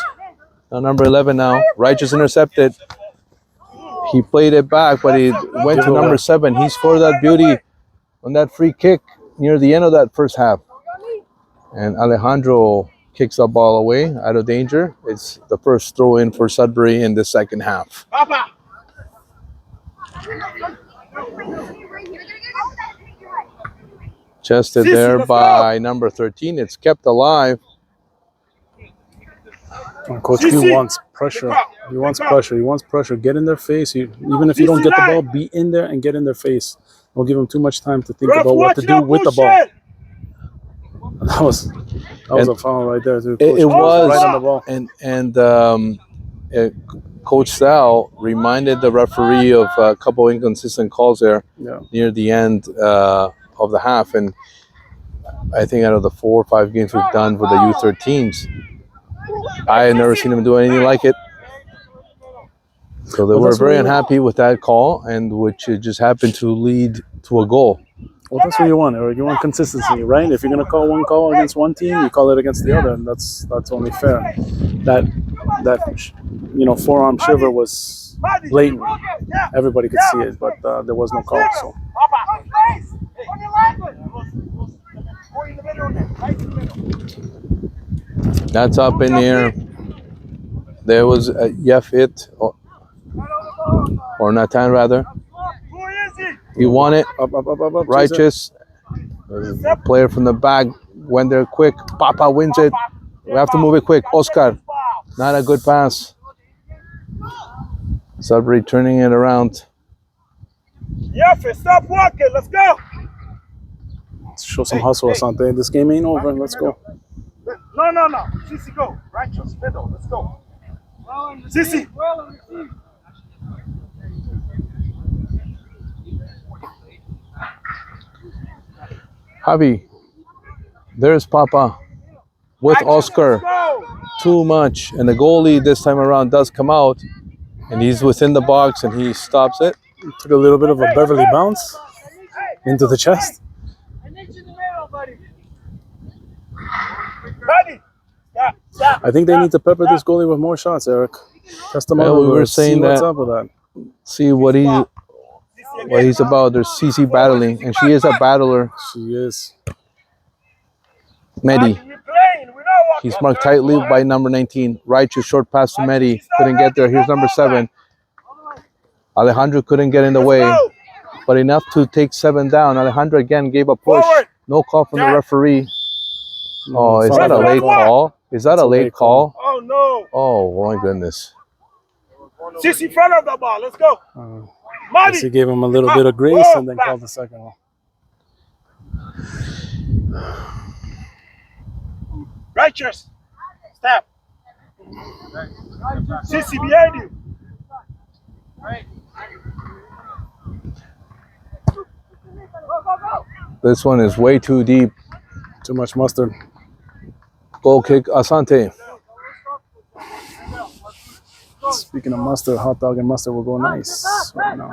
Number 11 now. Righteous intercepted. He played it back, but he went to number 7. He scored that beauty on that free kick near the end of that first half. And Alejandro kicks the ball away out of danger. It's the first throw in for Sudbury in the second half. Chested there by number 13. It's kept alive. Coach Q wants pressure. He wants pressure. He wants pressure. Get in their face. Even if you don't get the ball, be in there and get in their face. Don't give them too much time to think about what to do with the ball. That was a foul right there, too. It was right on the ball. And Coach Sal reminded the referee of a couple inconsistent calls there near the end of the half. And I think out of the 4 or 5 games we've done with the U13s, I had never seen him do anything like it. So they were very unhappy with that call, and which it just happened to lead to a goal. Well, that's what you want, Eric. You want consistency, right? If you're going to call one call against one team, you call it against the other, and that's only fair. That forearm shiver was blatant. Everybody could see it, but there was no call. So. That's up in the air. There was a Yafit, or Nathan rather. He won it. Up, Righteous. Player from the back went there quick. Papa wins it. We have to move it quick. Oscar. Not a good pass. Sudbury turning it around. Stop walking. Let's go. Let's show some hustle or something. This game ain't over. Let's go. No. CC, go. Righteous, middle. Let's go. Sissy. Javi, there's Papa with Oscar. Too much. And the goalie this time around does come out. And he's within the box and he stops it. Took a little bit of a Beverly bounce into the chest. Buddy. Stop. I think they need to pepper this goalie with more shots, Eric. Test him Yeah, out. we were saying what's that. up with that. See what he's about. There's Cece battling, and she is a battler. She is. Medi. He's marked tightly by number 19. Righteous short pass to Medi. Couldn't get there. Here's number 7. Alejandro couldn't get in the way, but enough to take 7 down. Alejandro again gave a push. No call from the referee. Oh, is that a late call? Is that a late call? Oh, no. Oh, my goodness. Sissy in front of the ball. Let's go. Guess he gave him a little bit of grace and then called the second one. Righteous. Step. Sissy behind you. This one is way too deep. Too much mustard. Goal kick, Asante. Speaking of mustard, hot dog and mustard will go nice right now.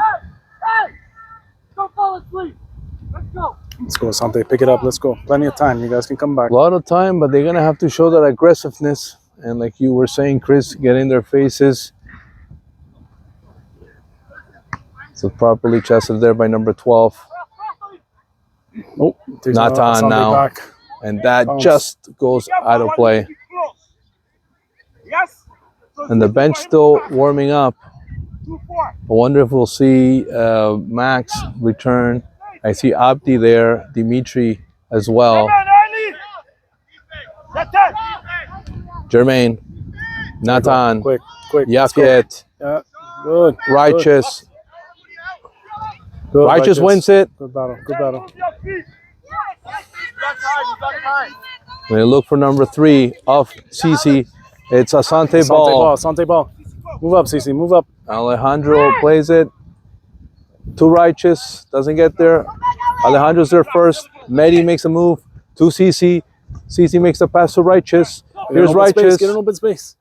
Let's go, Asante. Pick it up. Let's go. Plenty of time. You guys can come back. A lot of time, but they're going to have to show that aggressiveness. And like you were saying, Chris, get in their faces. So properly chested there by number 12. Oh, not on now. Back. And that just goes out of play. And the bench still warming up. I wonder if we'll see Max return. I see Abdi there, Dimitri as well. Jermaine, Nathan, Quick. Yafet, Yeah, good. Righteous. Good, Righteous wins it. Good battle. When they look for number 3 of Cece, it's Asante ball. Asante ball. Move up, Cece. Move up. Alejandro plays it to Righteous. Doesn't get there. Alejandro's there first. Medi makes a move to Cece. Cece makes a pass to Righteous. Here's Righteous. Get an open space.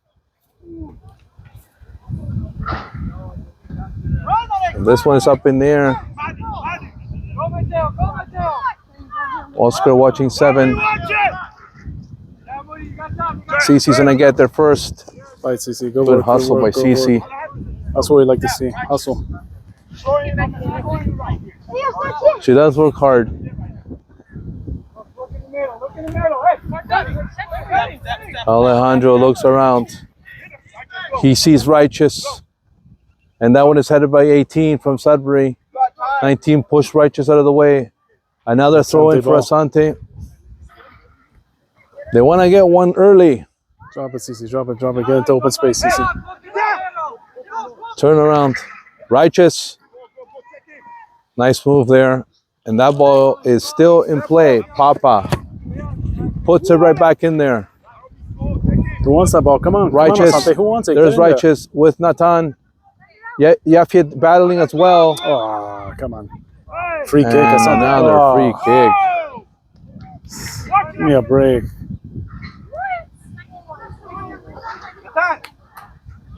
And this one is up in there. Oscar watching 7. Cece's gonna get there first. Right, Cece. Good Good work. hustle by Cece. That's what we like to see. Hustle. She does work hard. Alejandro looks around. He sees Righteous. And that one is headed by 18 from Sudbury. 19 push Righteous out of the way. Another throw in for Asante. They want to get one early. Drop it, Cece. Drop it. Get into open space, Cece. Turn around. Righteous. Nice move there. And that ball is still in play. Papa puts it right back in there. Who wants that ball? Come on. Righteous. Come on, Asante. Who wants it? There's Righteous with Nathan. Yafet battling as well. Oh, come on. Free kick. And Asante. another free kick. Give me a break.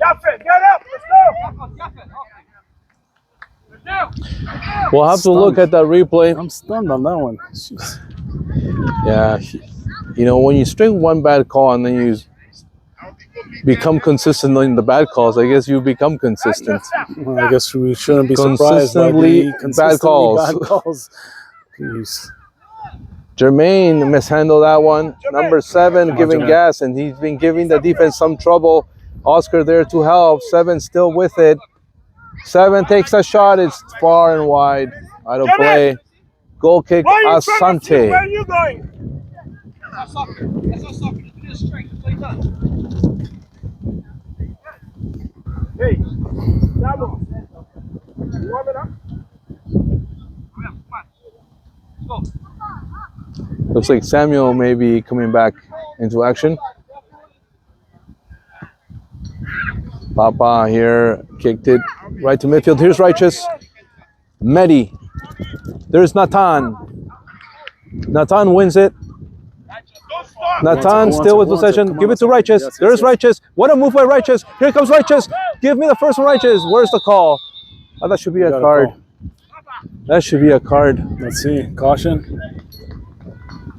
Yafet, get up. Let's go. We'll have to look at that replay. I'm stunned on that one. Jeez. Yeah. You know, when you string one bad call and then you become consistent in the bad calls, I guess you become consistent. Well, I guess we shouldn't be surprised by the bad calls. Bad calls. Jeez. Jermaine mishandled that one. Number 7 giving gas, and he's been giving the defense some trouble. Oscar there to help. 7 still with it. 7 takes a shot. It's far and wide. Out of play. Goal kick, Asante. Where are you going? That's not soccer. That's not soccer. Just do this straight. That's what he does. Hey, Dabo. You warm it up? Come on. Let's go. Looks like Samuel may be coming back into action. Papa here kicked it right to midfield. Here's Righteous. Mehdi. There's Nathan. Nathan wins it. Nathan still with possession. Give it to Righteous. There's Righteous. What a move by Righteous. Here comes Righteous. Give me the first one, Righteous. Where's the call? Oh, that should be a card. That should be a card. Let's see. Caution.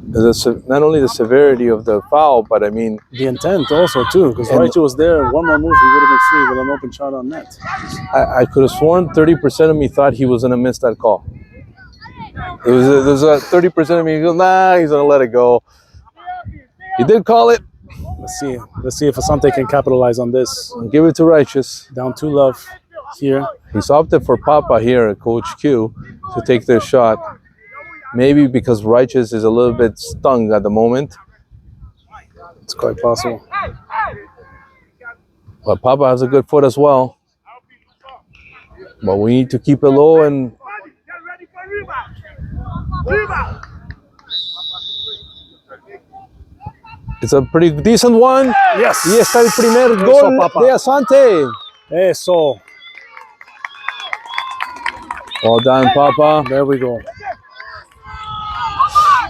Not only the severity of the foul, but I mean the intent also too, because Righteous was there. One more move, he would have been free with an open shot on net. I could have sworn 30% of me thought he was gonna miss that call. There's a 30% of me who goes, nah, he's gonna let it go. He did call it. Let's see. Let's see if Asante can capitalize on this. Give it to Righteous. Down 2-love here. He's opted for Papa here at Coach Q to take their shot. Maybe because Righteous is a little bit stung at the moment. It's quite possible. But Papa has a good foot as well. But we need to keep it low and it's a pretty decent one. Yes. Y está el primer gol de Asante. Eso. Well done, Papa. There we go.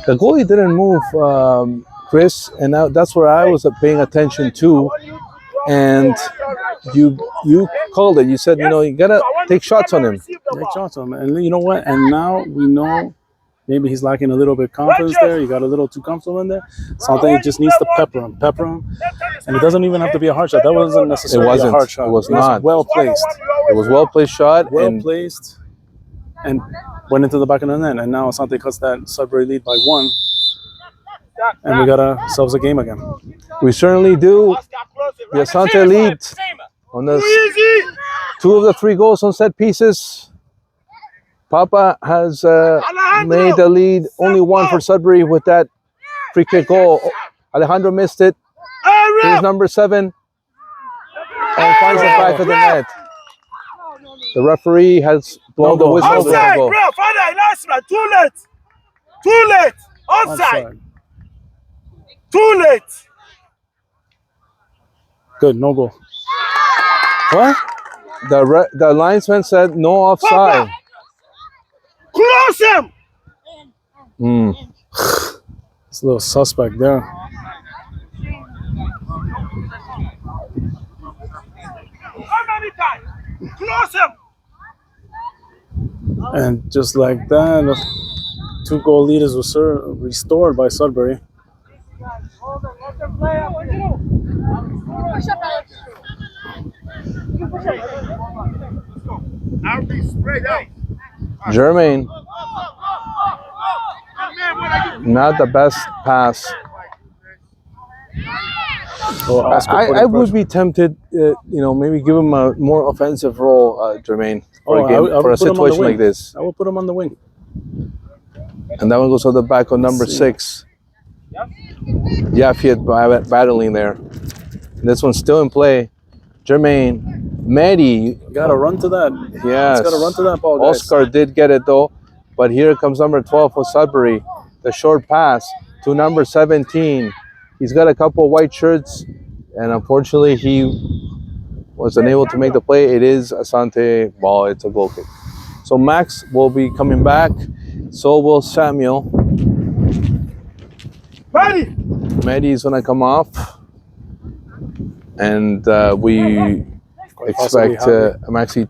The goalie didn't move, Chris, and that's where I was paying attention to. And you called it. You said, you know, you gotta take shots on him. Take shots on him, and you know what? And now we know maybe he's lacking a little bit of confidence there. He got a little too comfortable in there. Something just needs to pepper him, and it doesn't even have to be a hard shot. That wasn't necessarily a hard shot. It was not. Well placed. It was well placed shot. Well placed, and went into the back of the net. And now Asante cuts that Sudbury lead by 1. And we got ourselves a game again. We certainly do. The Asante lead on the 2 of the 3 goals on set pieces. Papa has made the lead only 1 for Sudbury with that free kick goal. Alejandro missed it. Here's number 7 and finds the back of the net. The referee has blown the whistle. Offside, bro. Father, last man. Too late. Too late. Offside. Too late. Good, no goal. What? The linesman said no offside. Close him. It's a little suspect there. How many times? Close him. And just like that, the 2-goal lead is restored by Sudbury. Jermaine, not the best pass. I would be tempted, you know, maybe give him a more offensive role, Jermaine, for a game, for a situation like this. I will put him on the wing. And that one goes on the back of number 6. Yafit battling there. And this one's still in play. Jermaine, Mehdi. Got to run to that. Yes. Got to run to that ball, guys. Oscar did get it, though. But here comes number 12 for Sudbury. The short pass to number 17. He's got a couple of white shirts. And unfortunately, he was unable to make the play. It is Asante ball. It's a goal kick. So Max will be coming back. So will Samuel. Mehdi is going to come off. And we expect Maxi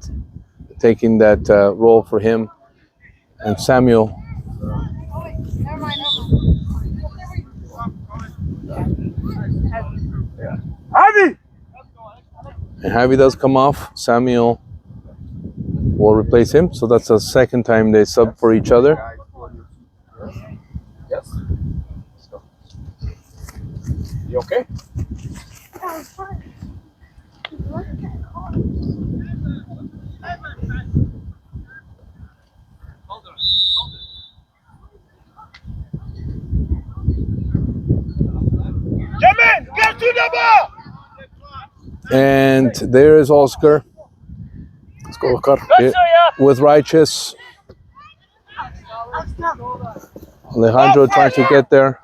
taking that role for him. And Samuel. Javi. And Javi does come off. Samuel will replace him. So that's the second time they sub for each other. Yes. You okay? Jermaine, get to the ball! And there is Oscar. Let's go, Oscar. With Righteous. Alejandro trying to get there.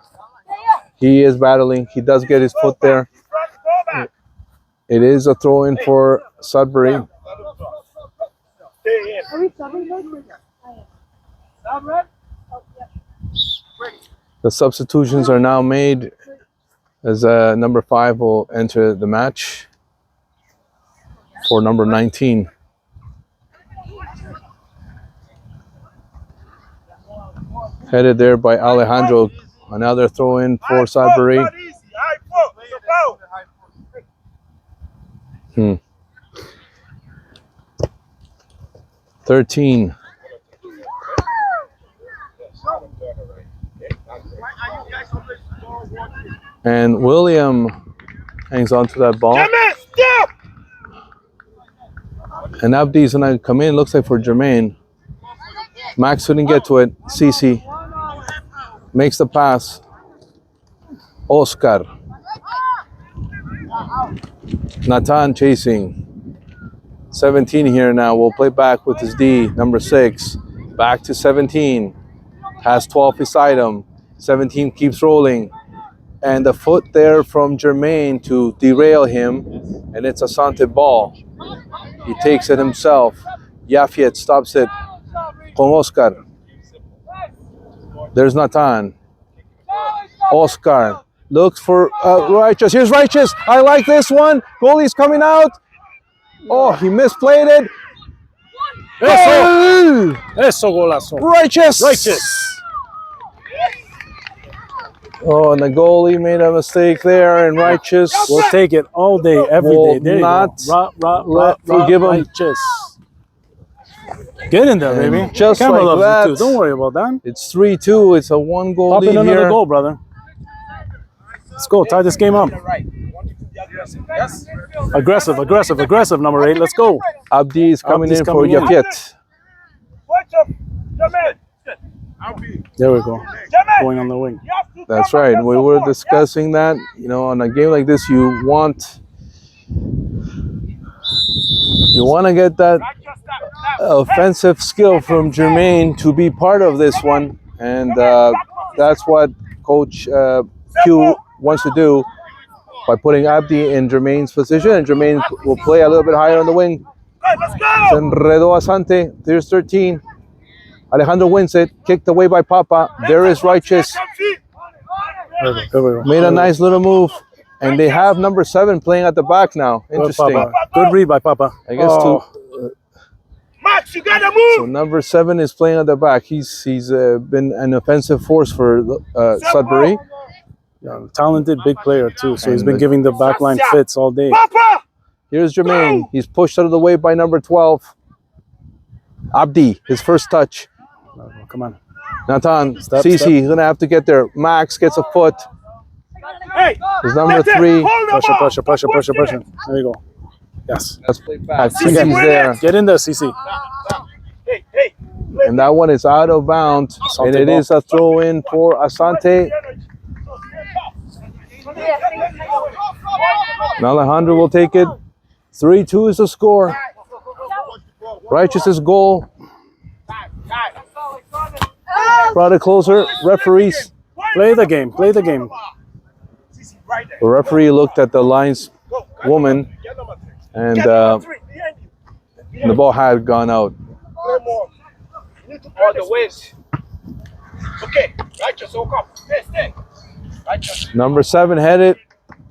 He is battling. He does get his foot there. It is a throw in for Sudbury. Stay in. Are we subbing them? Sub red? The substitutions are now made as number 5 will enter the match for number 19. Headed there by Alejandro. Another throw in for Sudbury. Not easy. High foot. It's a foul. 13. And William hangs on to that ball. Jermaine, stop! And Abdi's gonna come in, looks like for Jermaine. Max couldn't get to it. Cici makes the pass. Oscar. Nathan chasing. 17 here now. We'll play back with his D, number 6. Back to 17. Has 12 beside him. 17 keeps rolling. And the foot there from Jermaine to derail him. And it's Asante ball. He takes it himself. Yafiet stops it. Con Oscar. There's Nathan. Oscar looks for Righteous. Here's Righteous. I like this one. Goalie's coming out. Oh, he misplayed it. Eso! Eso golazo. Righteous. Righteous. Oh, and the goalie made a mistake there, and Righteous We'll take it all day, every will day. There not you go. forgive him. Righteous. Get in there, And baby. just The camera like loves you that, too. Don't worry about that. It's 3-2. It's a 1-goal Pop in lead another here. goal, brother. Let's go. Tie this game up. Yes. Aggressive, aggressive, aggressive, number 8. Let's go. Abdi is coming Abdi's in for coming in. Yafiet. Watch up. Jermaine. I'll be. There we go. Jermaine. Going on the wing. You have to That's come right. and We support. were discussing that. You know, on a game like this, you want to get that offensive skill from Jermaine to be part of this one, and that's what Coach Q wants to do by putting Abdi in Jermaine's position, and Jermaine will play a little bit higher on the wing. Good, let's go. Enredó Asante. There's 13. Alejandro wins it. Kicked away by Papa. There is Righteous. There we go. Made a nice little move. And they have number 7 playing at the back now. Good, Interesting. Papa. Good read by Papa. I guess Max, you gotta so move. number 7 is playing at the back. He's been an offensive force for Sudbury. Yeah, talented big player too. So he's And been the- giving the back line fits all day. Papa. Here's Jermaine. He's pushed out of the way by number 12. Abdi, his first touch. Come on. Nathan, Step, Cici, step. he's gonna have to get there. Max gets a foot. Hey. There's number That's it. 3. Hold the Pressure, ball. pressure, pressure, pressure, pressure. There you go. Yes. Let's play back. Cici, Cici's win there. it. Get in there, CC. Hey, hey. And that one is out of bounds. And it ball. is a throw in for Asante. And Alejandro will take it. 3-2 is the score. Righteous's goal. Brought it closer. Referees. Play the game. Play the game. Right there. The referee looked at the line's woman, Get number 3. and Get number 3 behind you. the ball had gone out. Play more. You need to all the ways. Okay. Righteous, so come. Stay. Righteous. Number 7 headed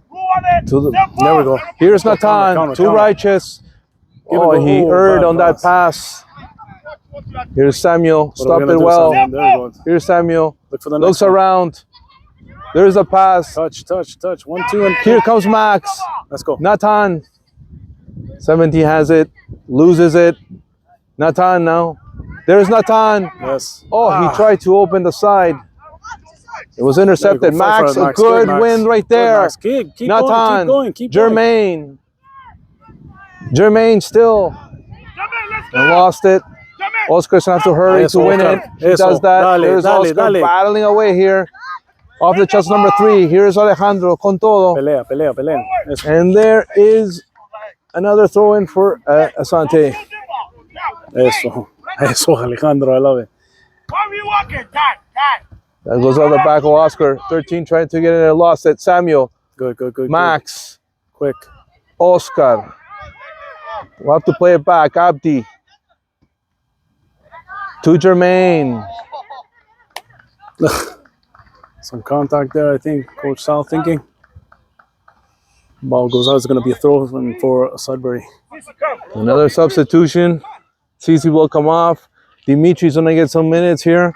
Go on it. to the. Step There we forward. go. Here's Counter, Nathan to counter. Righteous. Give it Oh, the he whole erred bad on that pass. Here's Samuel. What are we Stop gonna it do, well. Sam? There you go. Here's Samuel. Look for the Looks next one. around. There's a pass. Touch, touch, touch. 1, 2, and Here comes Max. let's go. Nathan. 17 has it. Loses it. Nathan now. There's Nathan. Yes. Oh, he tried to open the side. It was intercepted. There we go. Fight Max, for it, a Max. good Max. win right Good, there. Max. Keep Nathan. going, keep going, keep going. Jermaine. Jermaine still Jermaine, let's go. and lost it. Jermaine. Oscar's gonna have to hurry Eso, to win Oscar. it. He Eso. does that. Dale, There's dale, Oscar dale. battling away here. Off the chest number 3. Here's Alejandro con todo. Pelea, pelea, pelea. Eso. And there is another throw in for Asante. Eso. Eso, Alejandro. I love it. Why are we walking? Time. That goes on the back of Oscar. 13 trying to get in and lost it. Samuel. Good, good, good. Max. Quick. Oscar. We'll have to play it back. Abdi. To Jermaine. Some contact there, I think. Coach Sal thinking. Ball goes out. It's going to be a throw for Sudbury. Another substitution. Cici will come off. Dimitri's going to get some minutes here.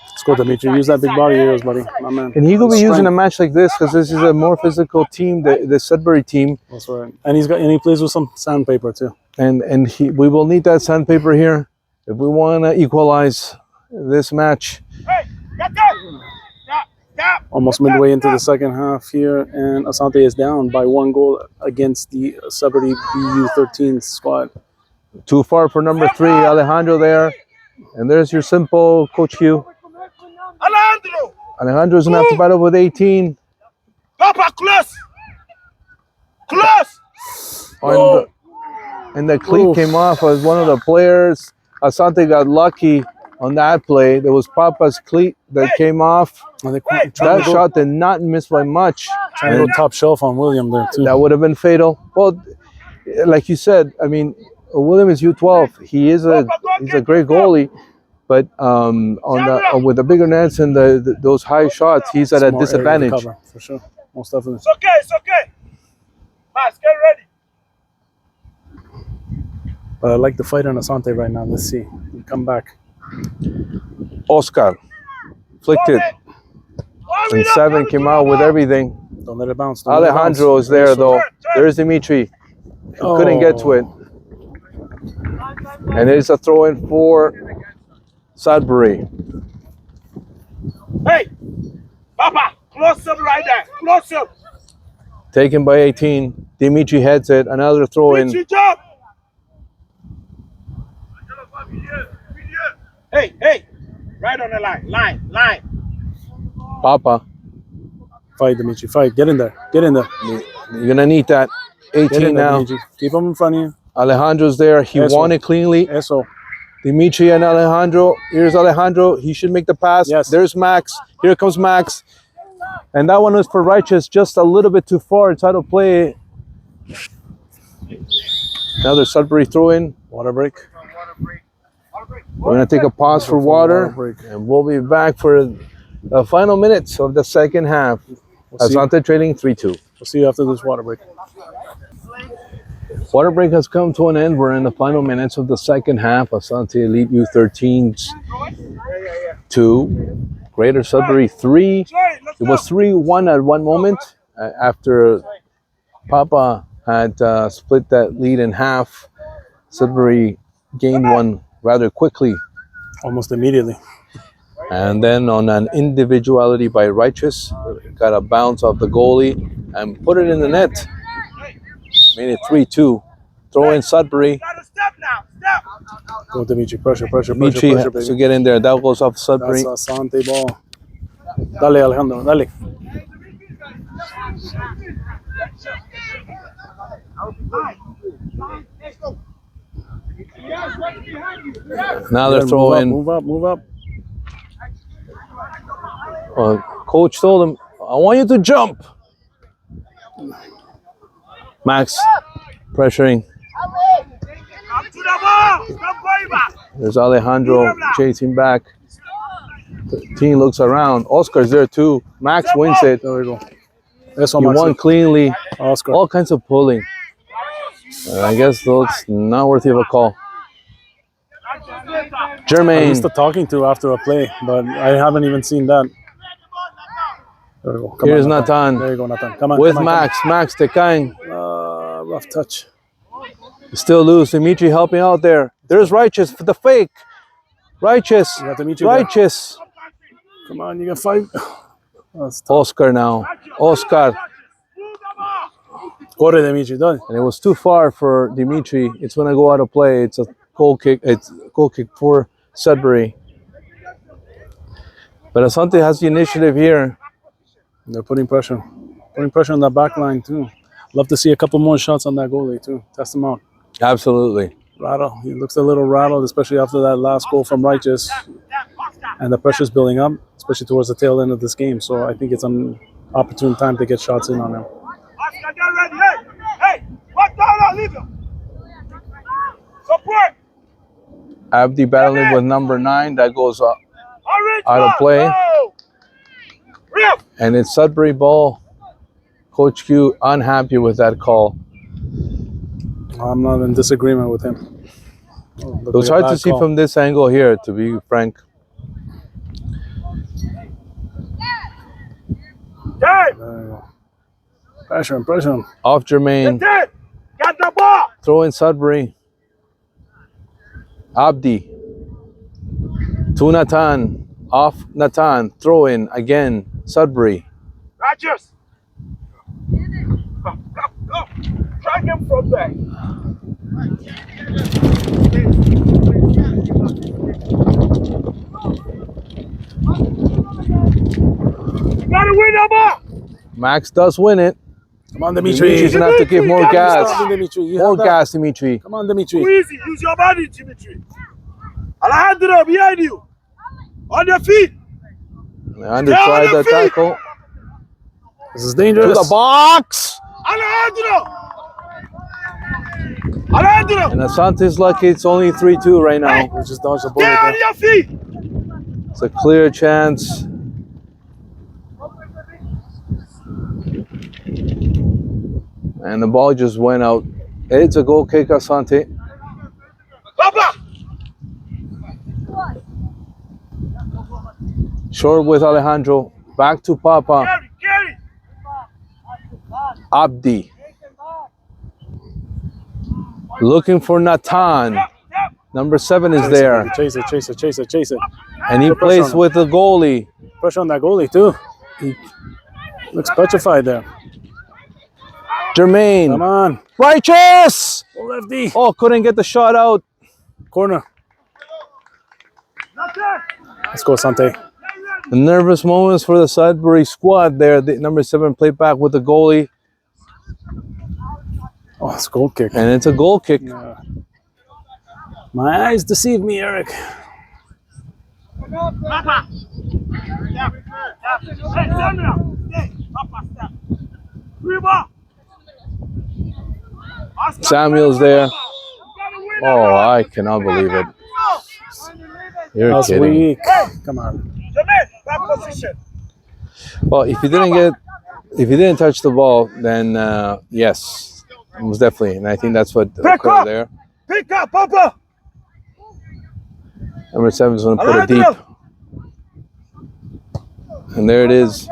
Let's go, Dimitri. Use that big body of yours, buddy. My man. And he could be using a match like this because this is a more physical team, the Sudbury team. That's right. And he plays with some sandpaper too. And we will need that sandpaper here if we want to equalize this match. Almost midway into the second half here, and Asante is down by 1 goal against the Sudbury U13 squad. Too far for number 3, Alejandro there. And there's your simple Coach Hugh. Alejandro's going to have to battle with 18. Papa, close! And the cleat came off as one of the players. Asante got lucky on that play. There was Papa's cleat that came off. That shot did not miss by much. Trying to go top shelf on William there too. That would have been fatal. Well, like you said, I mean, William is U12. He's a great goalie, but with the bigger nets and those high shots, he's at a disadvantage. Cover, for sure, most definitely. It's okay. Pass, get ready. But I like the fight on Asante right now. Let's see. Come back. Oscar flicked it. And 7 came out with everything. Don't let it bounce. Alejandro is there though. There's Dimitri. Couldn't get to it. And it's a throw in for Sudbury. Hey, Papa, close up right there. Close up. Taken by 18. Dimitri heads it. Another throw in. Hey, right on the line. Papa. Fight, Dimitri. Fight. Get in there. You're going to need that. 18 now. Dimitri. Keep him in front of you. Alejandro's there. He won it cleanly. Eso. Dimitri and Alejandro. Here's Alejandro. He should make the pass. Yes. There's Max. Here comes Max. And that one was for Righteous. Just a little bit too far. Try to play. Another Sudbury throw in. Water break. We're going to take a pause for water. And we'll be back for the final minutes of the second half. Asante trailing 3-2. We'll see you after this water break. Water break has come to an end. We're in the final minutes of the second half. Asante Elite U13's 2. Greater Sudbury 3. It was 3-1 at one moment after Papa had split that lead in half. Sudbury gained one rather quickly. Almost immediately. And then on an individuality by Righteous, got a bounce off the goalie and put it in the net. Made it 3-2. Throw in Sudbury. Go Dimitri. Pressure, Dimitri has to get in there. That goes off Sudbury. That's Asante ball. Dale, Alejandro. Dale. Now they're throwing. Move up. Coach told him, I want you to jump. Max pressuring. There's Alejandro chasing back. The team looks around. Oscar's there too. Max wins it. There we go. He won cleanly. Oscar. All kinds of pulling. I guess that's not worthy of a call. Jermaine. He's the talking to after a play, but I haven't even seen that. There we go. Here's Nathan. There you go, Nathan. Come on. With Max. Max Tekain. Rough touch. Still loose. Dimitri helping out there. There's Righteous for the fake. Righteous. Righteous. Come on, you can fight. Oscar now. Oscar. Corre, Dimitri. Done. And it was too far for Dimitri. It's going to go out of play. It's a goal kick. It's a goal kick for Sudbury. But Asante has the initiative here. They're putting pressure. Putting pressure on that back line, too. Love to see a couple more shots on that goalie, too. Test him out. Absolutely. Rattle. He looks a little rattled, especially after that last goal from Righteous. And the pressure's building up, especially towards the tail end of this game. So I think it's an opportune time to get shots in on him. Hey, what down, leave him. Support. Abdi battling with number 9. That goes Orange out of ball, play. go. Rip. And it's Sudbury ball. Coach Q unhappy with that call. I'm not in disagreement with him. Oh, It was hard to see from this angle here, to be frank. Time. Pressure him, pressure him. Off Jermaine. Got the ball. Throw in Sudbury. Abdi. To Natan. Off Natan. Throw in again. Sudbury. Rogers. Go. Drag him from back. You gotta win the ball. Max does win it. Come on, Dimitri. Dimitri's gonna have to give more Dimitri, gas. Stop it, Dimitri. You More have that. gas, Dimitri. Come on, Dimitri. Too easy. Use your body, Dimitri. Alejandro, behind you. On your feet. Leandro tried the tackle. This is To dangerous. the box. Alejandro. And Asante's lucky it's only 3-2 right now. We just dodged the Stay bullet on there. your feet. It's a clear chance. And the ball just went out. It's a goal kick, Asante. Papa. Short with Alejandro. Back to Papa. Carry. Abdi. Looking for Natan. Yep. Number 7 is there. Chase it, chase it, chase it, chase it. And he plays with the goalie. Pressure on that goalie, too. He looks petrified there. Come Jermaine. on. Righteous! Oh, lefty. Oh, couldn't get the shot out. Corner. Let's go, Asante. The nervous moments for the Sudbury squad there. The number 7 played back with the goalie. Oh, it's a goal kick. And it's a goal kick. My eyes deceive me, Eric. Papa. Step. Hey, Samuel. Stay. Papa, step. River. Samuel's there. Oh, I cannot believe it. You're That's kidding. weak. Come on. Jermaine, back position. Well, if you didn't touch the ball, then yes, it was definitely. And I think that's what occurred there. Pick up, Papa. Number 7 is going to put it deep. And there it is.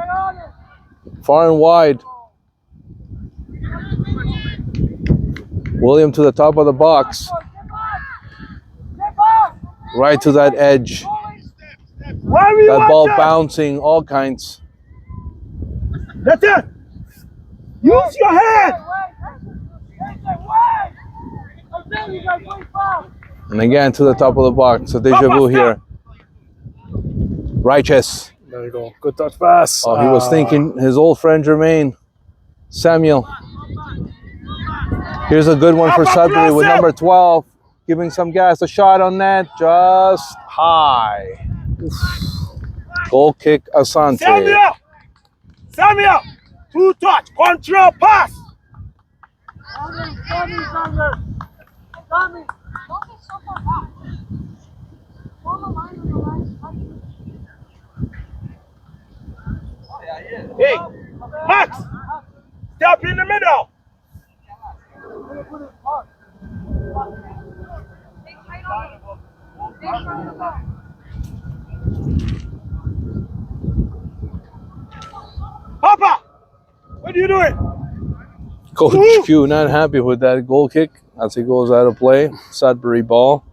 Far and wide. William to the top of the box. Right to that edge. That ball bouncing, all kinds. That's it. Use your hand. And again to the top of the box. So deja vu here. Righteous. There you go. Good touch pass. Oh, he was thinking his old friend Jermaine. Samuel. Here's a good one for Sudbury with number 12. Giving some gas. A shot on net. Just high. Oof. Goal kick, Asante. Samuel. 2 touch. Control pass. Hey, Max. Step in the middle. Papa, what are you doing? Coach Q not happy with that goal kick as he goes out of play. Sudbury ball.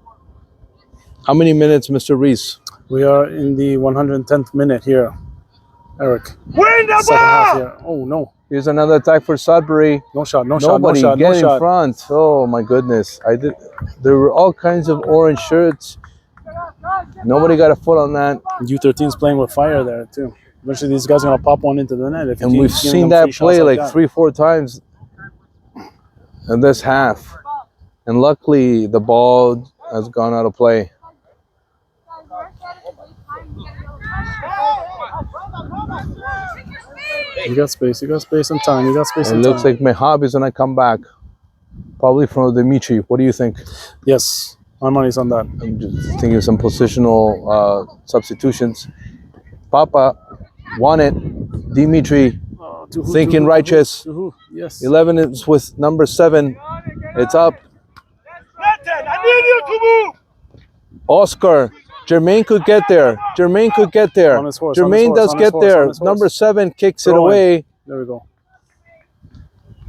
How many minutes, Mr. Reese? We are in the 110th minute here, Eric. Win the Second half ball! here. Oh, no. Here's another attack for Sudbury. No shot, no shot, no Nobody shot, get no in shot. front. Oh my goodness! There were all kinds of orange shirts. Nobody got a foot on that. U13 is playing with fire there, too. Eventually, these guys are going to pop one into the net. If you And keep we've giving seen them that free shots play like that. 3-4 times in this half. And luckily, the ball has gone out of play. You got space and time. You got space It and looks time. like Mehab is going to come back. Probably from Dimitri. What do you think? Yes, my money's on that. I'm just thinking of some positional substitutions. Papa won it. Dimitri thinking righteous. Yes. 11 is with number 7. It's up. I need you to move. Oscar. Jermaine could get there. Jermaine could get there. On his horse, Jermaine does get there. Number 7 kicks it away. There we go.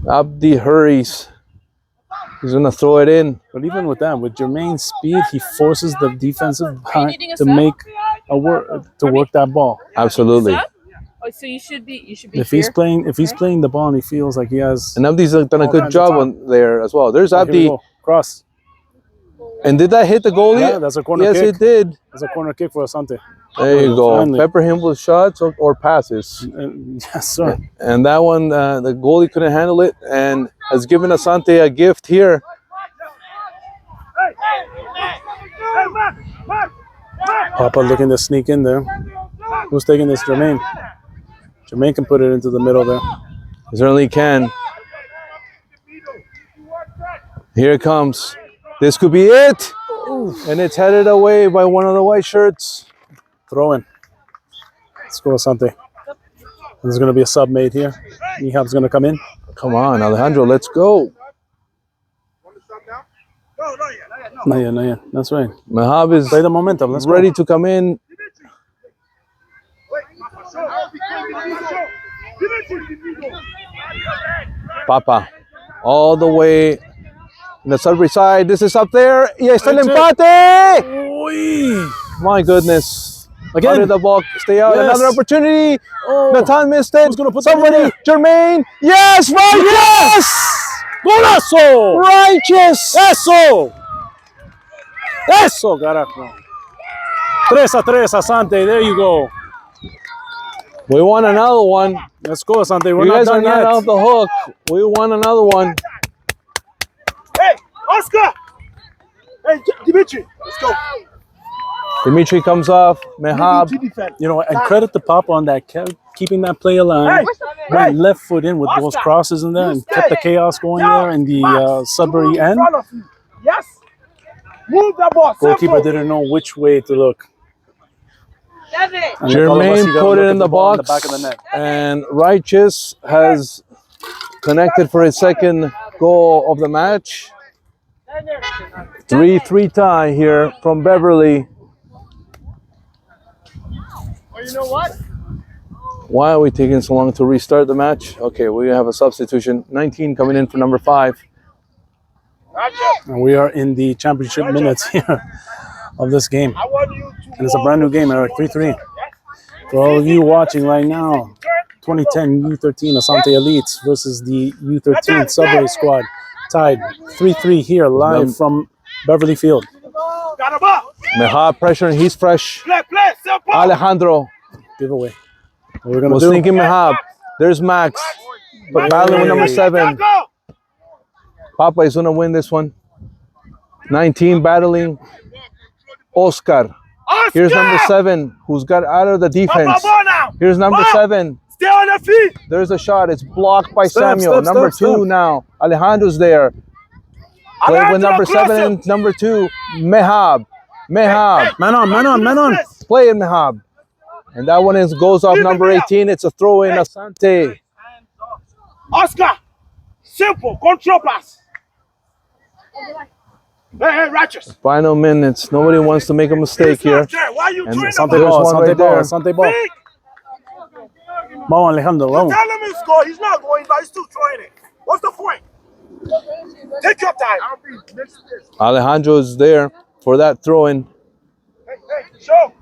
Abdi hurries. He's going to throw it in. But even with that, with Jermaine's speed, he forces the defensive back to make work that ball. Absolutely. Oh, so you should be. If he's playing the ball and he feels like he has. And Abdi's done a good job on there as well. There's Abdi. Cross. And did that hit the goalie? Yeah, that's a corner kick. Yes, it did. That's a corner kick for Asante. There you go. Finally. Pepper him with shots or passes. Yes, sir. And that one, the goalie couldn't handle it and has given Asante a gift here. Papa looking to sneak in there. Who's taking this? Jermaine. Jermaine can put it into the middle there. He certainly can. Here it comes. This could be it. And it's headed away by one of the white shirts. Throw in. Let's go, Asante. There's going to be a sub made here. Ehab's going to come in. Come on, Alejandro, let's go. Not yet. That's right. Mehab is Play the momentum. Let's ready go. to come in. Papa, all the way in the Sudbury side. This is up there. Y está el empate. Uy. My goodness. Again. How did the ball stay out? Yes. Another opportunity. Oh. Natan missed it. Who's gonna put that in Somebody. there? Jermaine. Yes, righteous. Golazo! Righteous. Eso! Eso, carajo. 3-3, Asante. There you go. We want another one. Let's go, Asante. We're You not guys are done not yet. off the hook. We want another one. Hey, Oscar. Hey, Dimitri. Let's go. Dimitri comes off. Mehab. You know, and credit to Papa on that, keeping that play alive. Went left foot in with those crosses in there and kept the chaos going there in the Sudbury end. Yes. Move the ball. Goalkeeper didn't know which way to look. And like all of us, Jermaine you gotta put look it at in the ball box, back of the net. and Righteous has connected for his second goal of the match. 3-3 tie here from Beverly. Oh, you know what? Why are we taking so long to restart the match? Okay, we have a substitution. 19 coming in for number 5. And we are in the championship minutes here of this game. I want you to. And it's a brand new game, Eric. 3-3. For all of you watching right now, 2010 U13 Asante Elites versus the U13 Sudbury squad. Tied 3-3 here live from Beverly Field. Got a ball. Mehab pressure, and he's fresh. Play, simple. Alejandro Giveaway. What we're going to was do. thinking Mehab. There's Max, but battling with number 7. Go. Papa is going to win this one. 19 battling Oscar. Here's number 7, who's got out of the defense. Here's number 7. Stay on the feet. There's a shot. It's blocked by Step, Samuel. step, Number step, 2 step. now. Alejandro's there. Play with number 7 and number 2. Mehab. Mehab. Man on. Play it, Mehab. And that one goes off number 18. It's a throw in. Asante. Oscar. Simple. Control pass. Hey, Righteous. Final minutes. Nobody wants to make a mistake here. Why you And trying Asante There's ball, one Asante right ball, there. Asante ball. Big. Vamos, Alejandro, vamos. Tell him to score. He's not going, but he's still trying it. What's the point? Take your time. Alejandro is there for that throw in. Hey, show.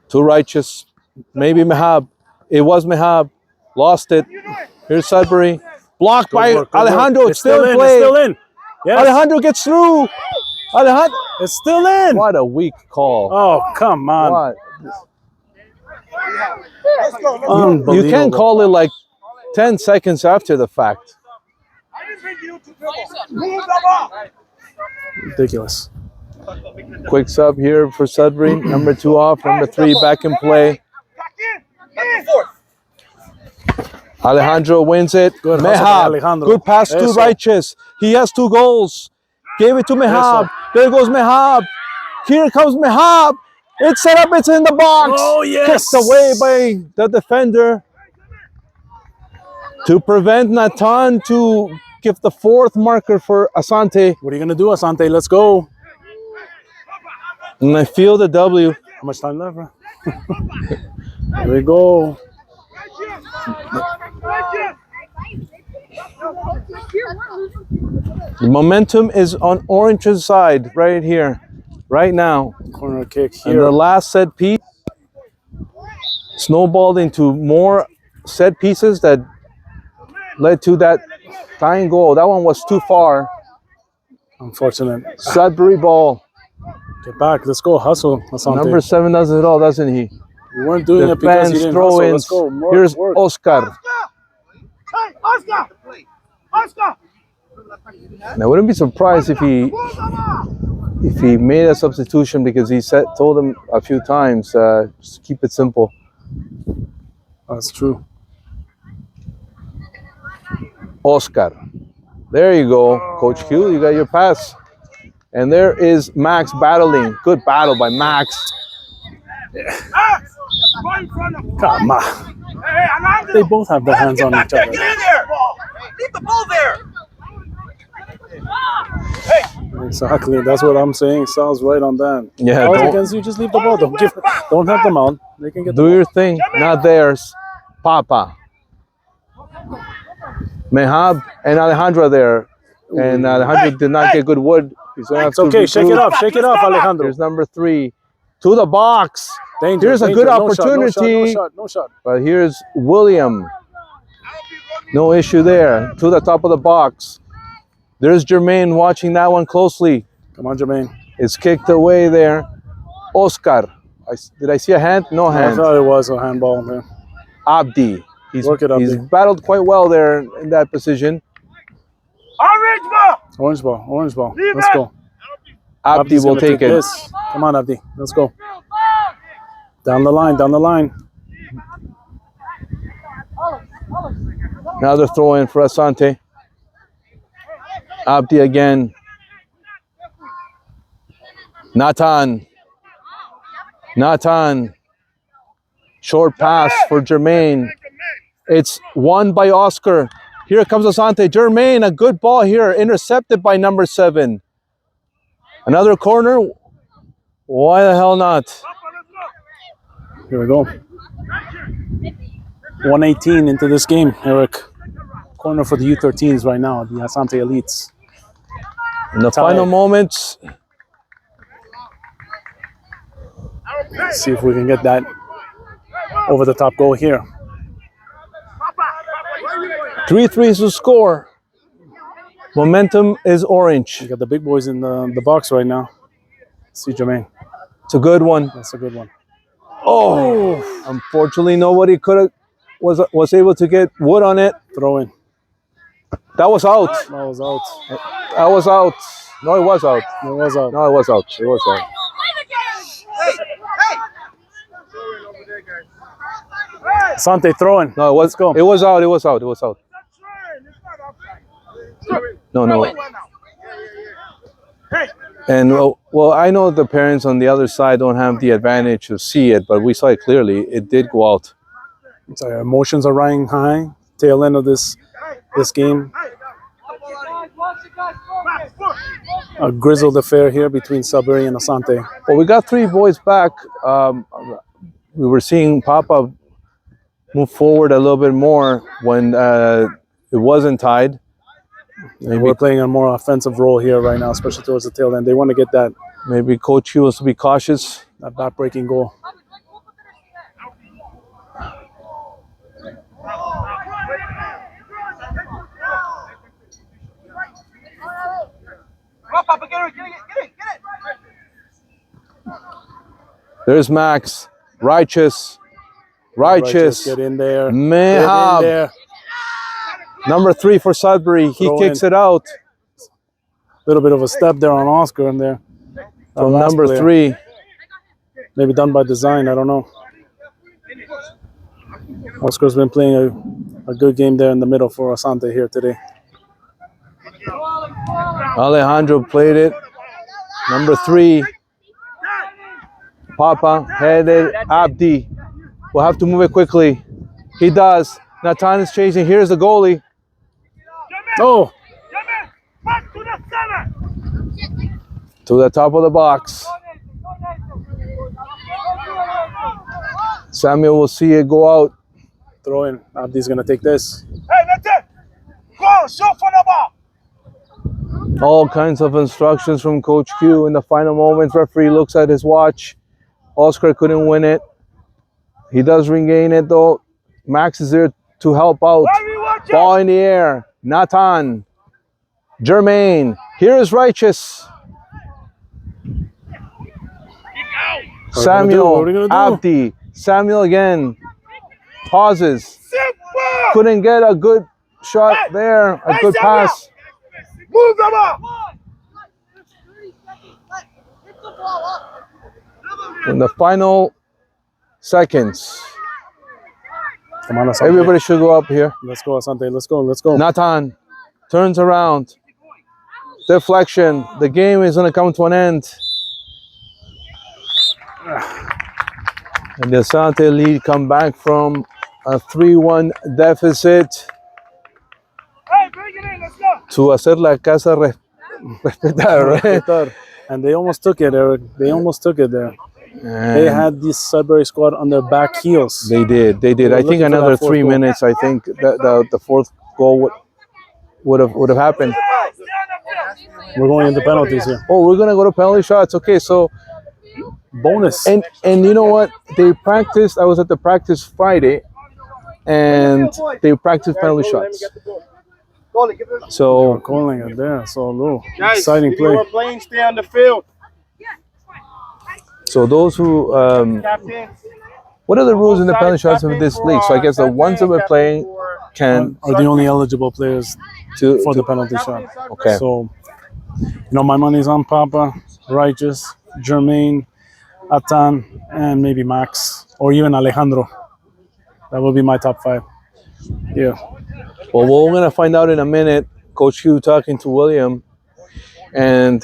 To Righteous. Maybe Mehab. It was Mehab. Lost it. Here's Sudbury. Blocked by Good work, good Alejandro. work. It's still in It's play. still in. Yes. Alejandro gets through. Alejandro. It's still in. What a weak call. Oh, come on. What? Let's go. Unbelievable. You can't call it like 10 seconds after the fact. I didn't bring you to dribble. Move the ball. Ridiculous. Quick sub here for Sudbury. Number 2 off. Number 3 back in play. Back in. Back and forth. Alejandro wins it. Good hustle by Mehab, Alejandro. good pass to Eso. Righteous. He has 2 goals. Gave it to Mehab. There goes Mehab. Here comes Mehab. It's set up. It's in the box. Oh, yes. Kicked away by the defender to prevent Nathan to give the 4th marker for Asante. What are you going to do, Asante? Let's go. And I feel the W. How much time left, bro? Here we go. The momentum is on Orange's side right here, right now. Corner kick And here. the last set piece snowballed into more set pieces that led to that tying goal. That one was too far. Unfortunate. Sudbury ball. Get back. Let's go. Hustle, Asante. Number 7 does it all, doesn't he? You weren't doing it because you Defense, didn't hustle. Let's throw-ins. go. More Here's work. Oscar. Hey, Oscar! Oscar! And I wouldn't be surprised if he made a substitution because he told him a few times, just keep it simple. That's true. Oscar. There you go, Coach Q. You got your pass. And there is Max battling. Good battle by Max. Come on. They both have their hands on each other. Get in there! Leave the ball there! Exactly. That's what I'm saying. Sal's right on that. Yeah, Calls don't- against you, just leave the ball. Don't help them out. They can get the Do ball. your thing, not theirs. Papa. Mehab and Alejandro there. And Alejandro did not get good wood. He's going to have It's okay. to Shake it regroup. up. Shake it up, Alejandro. Here's number 3. To the box. Danger, Here's a danger. good No shot, opportunity. No shot. But here's William. No issue there. To the top of the box. There's Jermaine watching that one closely. Come on, Jermaine. It's kicked away there. Oscar. Did I see a hand? No I hand. thought it was a handball, man. Abdi. He's Work it, Abdi. he's battled quite well there in that position. Orange ball! Orange ball. Orange ball. Leave Let's it. go. Abdi Abdi's will gonna take it. This. Come on, Abdi. Let's go. Down the line. Down the line. Another throw in for Asante. Abdi again. Nathan. Short pass for Jermaine. It's won by Oscar. Here comes Asante. Jermaine, a good ball here. Intercepted by number 7. Another corner. Why the hell not? Here we go. 118 into this game, Eric. Corner for the U13s right now, the Asante Elites. In the Tie. final moments, Let's see if we can get that over the top goal here. 3-3 is the score. Momentum is orange. You got the big boys in the box right now. See Jermaine. It's a good one. That's a good one. Oh, unfortunately, nobody was able to get wood on it. Throw in. That was out. That was out. That was out. No, it was out. It was out. No, it was out. It was out. Asante throwing. No, it was. Let's go. It was out. It was out. It was out. No. And well, I know the parents on the other side don't have the advantage to see it, but we saw it clearly. It did go out. So emotions are riding high. Tail end of this game. A grizzled affair here between Sudbury and Asante. Well, we got 3 boys back. We were seeing Papa move forward a little bit more when it wasn't tied. And we're playing a more offensive role here right now, especially towards the tail end. They want to get that Maybe Coach Hugh wants to be cautious. back-breaking goal. There's Max. Righteous. Get in there. Get in Mehab. there. Number 3 for Sudbury. He Throw kicks in. it out Little bit of a step there on Oscar in there. from last number player. 3. Maybe done by design. I don't know. Oscar's been playing a good game there in the middle for Asante here today. Alejandro played it. Number 3. Papa headed Abdi. We'll have to move it quickly. He does. Natan is chasing. Here's the goalie. Oh, Back to the center. To the top of the box. Samuel will see it go out. throw in. Abdi's going to take this. Hey, that's it. Go, shoot for the ball. All kinds of instructions from Coach Q in the final moments. Referee looks at his watch. Oscar couldn't win it. He does regain it though. Max is there to help out. Ball in the air. Nathan. Jermaine. Here is Righteous. Samuel. Abdi. Samuel again. Pauses. Couldn't get a good shot there. A good pass. Move the ball. In the final seconds. Come on, Asante. Everybody should go up here. Let's go, Asante. Let's go. Let's go. Nathan turns around. Deflection. The game is going to come to an end. And the Asante lead come back from a 3-1 deficit Hey, bring it in. Let's go. to hacer la casa respetar, right? And they almost took it, Eric. They almost took it there. They had this Sudbury squad on their back heels. They did. They were I think looking for another that fourth 3 goal. minutes. I think that the fourth goal would have happened. We're going into penalties here. Oh, we're gonna go to penalty shots. Okay, so Bonus. and you know what? They practiced. I was at the practice Friday, and they practiced penalty shots. So Calling it there. So, Lou, Guys, exciting if you play. are playing, stay on the field. those who Captain. what are the rules in the penalty shots of this league? So I guess the ones that we're playing can Are the only eligible players to for the penalty shot. okay. So, my money's on Papa, Righteous, Jermaine, Atan, and maybe Max, or even Alejandro. That will be my top 5. Yeah. Well, we're gonna find out in a minute. Coach Hugh talking to William, and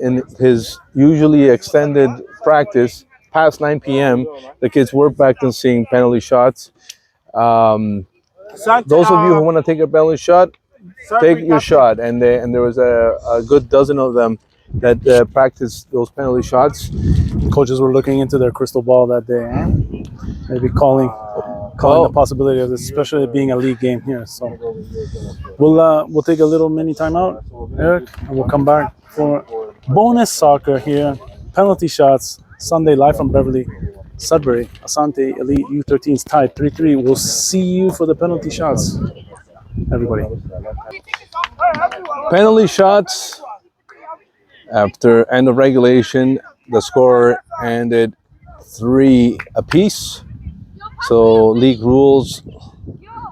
in his usually extended practice past 9 p.m., the kids were practicing penalty shots. Those of you who want to take a penalty shot, take your shot. And there was a good dozen of them that practiced those penalty shots. Coaches were looking into their crystal ball that day. Maybe calling the possibility of this, especially being a league game here. So we'll take a little mini timeout, Eric, and we'll come back for bonus soccer here. Penalty shots Sunday live from Beverly, Sudbury. Asante Elite U13's tied 3-3. We'll see you for the penalty shots, everybody. Penalty shots after end of regulation. The score ended 3 apiece. So league rules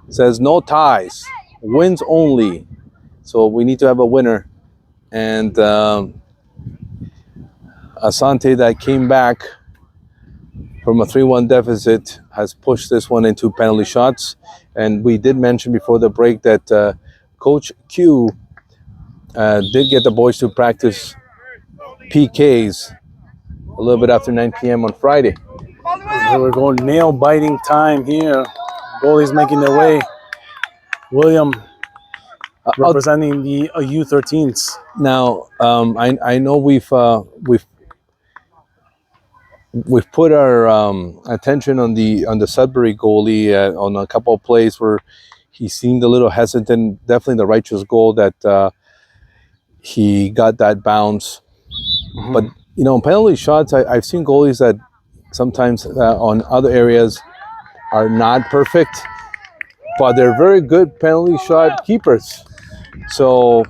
says no ties, wins only. So we need to have a winner. And Asante, that came back from a 3-1 deficit, has pushed this one into penalty shots. And we did mention before the break that Coach Q did get the boys to practice PKs a little bit after 9 p.m. on Friday. Here we're going nail-biting time here. Goalies making their way. William representing the U13s. Now, I know we've put our attention on the Sudbury goalie on a couple of plays where he seemed a little hesitant. Definitely the Righteous goal that he got that bounce. Mm-hmm. But in penalty shots, I've seen goalies that sometimes on other areas are not perfect, but they're very good penalty shot keepers. So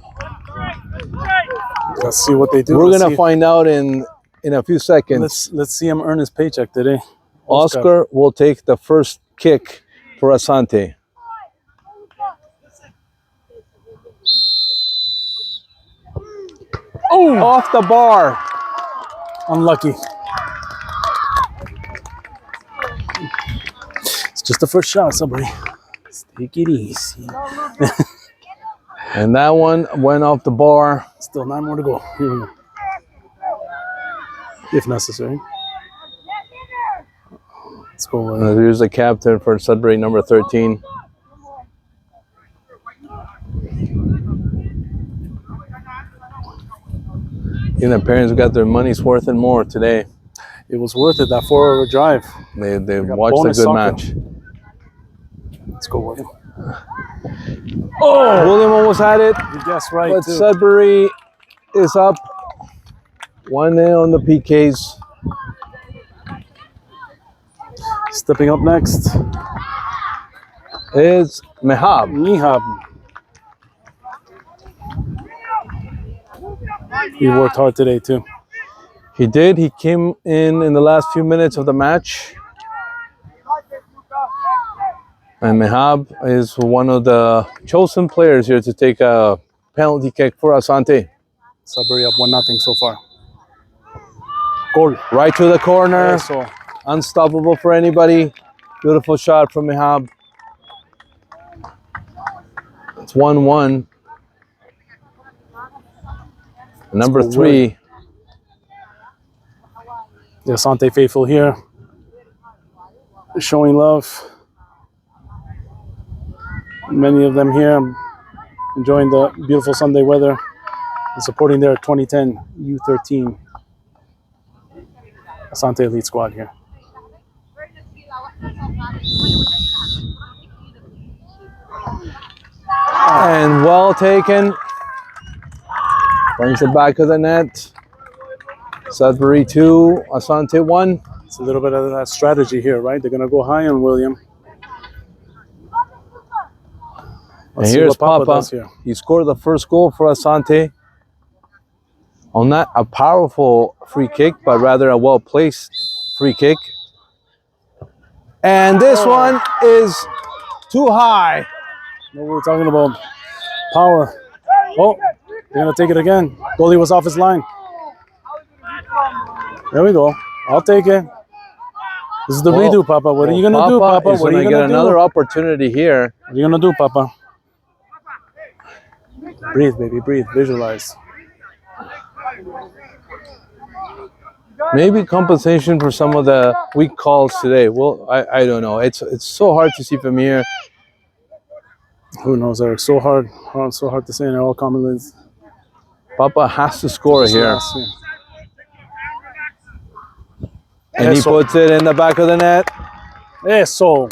let's see what they do. We're gonna find out in a few seconds. Let's see him earn his paycheck today. Oscar will take the first kick for Asante. Oh, off the bar. Unlucky. It's just the first shot, somebody. Take it easy. And that one went off the bar. Still 9 more to go. Here we go. If necessary. Let's go. Here's the captain for Sudbury, number 13. And the parents got their money's worth and more today. It was worth it, that 4-hour drive. They watched a good soccer match. Let's go, William. Oh, William almost had it. You guessed right, But too. Sudbury is up 1-0 on the PKs. Stepping up next Is Mehab. Mihab. He worked hard today, too. He did. He came in the last few minutes of the match. And Mehab is one of the chosen players here to take a penalty kick for Asante. Sudbury up 1-0 so far. Goal. Right to the corner. Eso. Unstoppable for anybody. Beautiful shot from Mehab. It's 1-1. Number 3. The Asante faithful here. Showing love. Many of them here enjoying the beautiful Sunday weather and supporting their 2010 U13 Asante Elite squad here. And well taken. Brings it back of the net. Sudbury 2, Asante 1. It's a little bit of that strategy here, right? They're going to go high on William. And here's Papa. does here. He scored the first goal for Asante. On not a powerful free kick, but rather a well-placed free kick. And this one is too high. You know what we're talking about? Power. Oh, they're going to take it again. Goalie was off his line. There we go. I'll take it. This is the redo, Papa. What are you going to do, Papa? Is What are you gonna going get to do? another opportunity here. What are you going to do, Papa? Breathe, baby. Breathe. Visualize. Maybe compensation for some of the weak calls today. Well, I don't know. It's so hard to see from here. Who knows, Eric? So hard to say in all comments. Papa has to score here. And he puts it in the back of the net. Eso.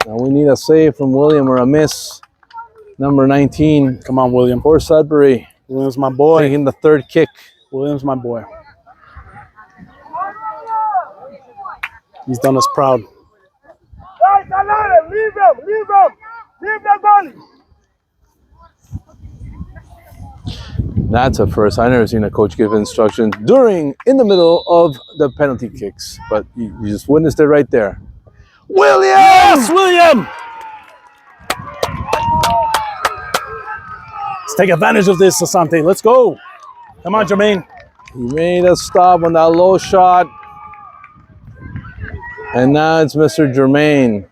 Now we need a save from William or a miss. Number 19. Come on, William. For Sudbury. William's my boy. Taking the third kick. William's my boy. He's done us proud. Leave him! Leave him! Leave the goalie! That's a first. I've never seen a coach give instructions in the middle of the penalty kicks. But you just witnessed it right there. William! Yes, William! Let's take advantage of this, Asante. Let's go. Come on, Jermaine. He made a stop on that low shot. And now it's Mr. Germain.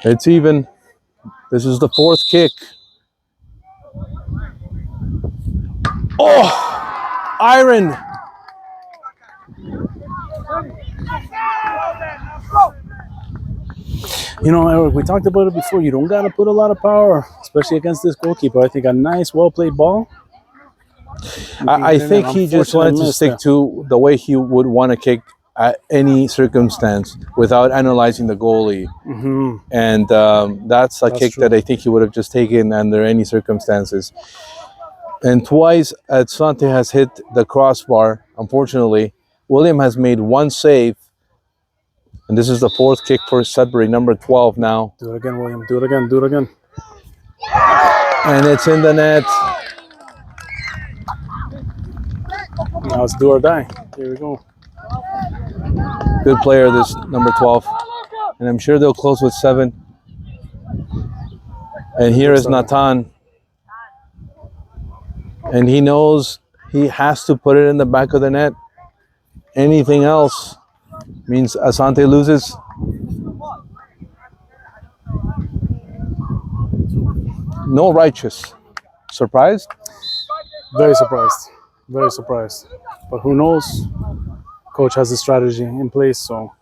It's even. This is the fourth kick. Oh! Iron! You know, Eric, we talked about it before. You don't got to put a lot of power, especially against this goalkeeper. I think a nice, well-played ball. I think he just wanted to stick to the way he would want to kick at any circumstance without analyzing the goalie. Mm-hmm. And that's a kick that I think he would have just taken under any circumstances. And twice Asante has hit the crossbar, unfortunately. William has made one save. And this is the fourth kick for Sudbury, number 12 now. Do it again, William. Do it again. Do it again. And it's in the net. Now it's do or die. Here we go. Good player, this number 12. And I'm sure they'll close with 7. And here is Nathan. and he knows he has to put it in the back of the net. Anything else means Asante loses. No righteous. Surprised? Very surprised. Very surprised. But who knows? Coach has a strategy in place, so.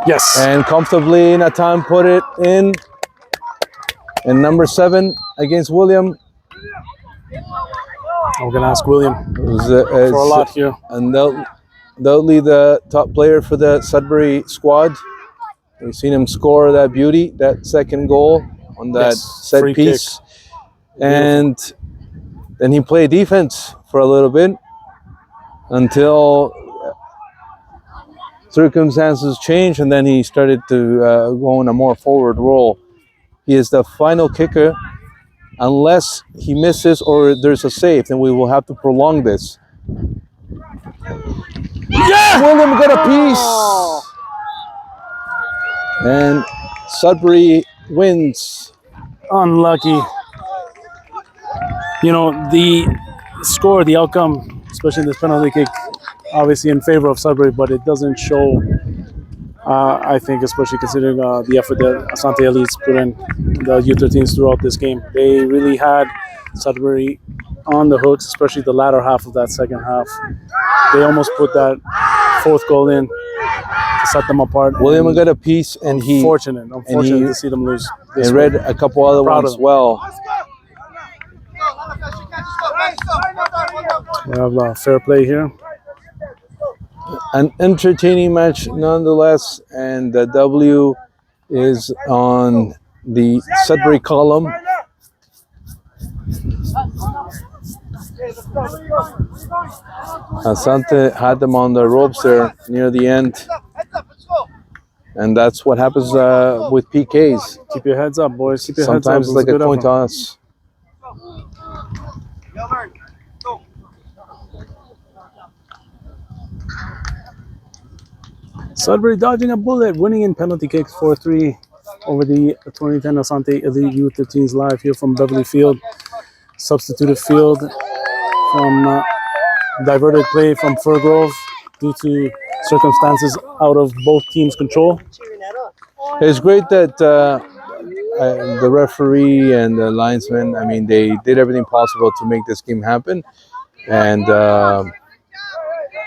Yes. And comfortably, Nathan put it in. And number 7 against William. I'm going to ask William For for a lot here. Undoubtedly the top player for the Sudbury squad. We've seen him score that beauty, that second goal on that set free piece. kick. And then he played defense for a little bit until circumstances changed, and then he started to go in a more forward role. He is the final kicker. Unless he misses or there's a save, then we will have to prolong this. Yeah! William got a piece. And Sudbury wins. Unlucky. You know, the score, the outcome, especially this penalty kick, obviously in favor of Sudbury, but it doesn't show, I think, especially considering the effort that Asante Elites put in, the U13s throughout this game. They really had Sudbury on the hooks, especially the latter half of that second half. They almost put that fourth goal in to set them apart. William got a piece, and unfortunate to see them lose. I read a couple other ones as well. We have fair play here. An entertaining match nonetheless, and the W is on the Sudbury column. Asante had them on the ropes there near the end, and that's what happens with PKs. Keep your heads up, boys. Keep your heads up. Sometimes it's like a coin toss. Sudbury dodging a bullet, winning in penalty kicks 4-3 over the 2010 Asante Elite U13s live here from Beverly Field. Substituted field from diverted play from Fir Grove due to circumstances out of both teams' control. It's great that the referee and the linesman, I mean, they did everything possible to make this game happen. And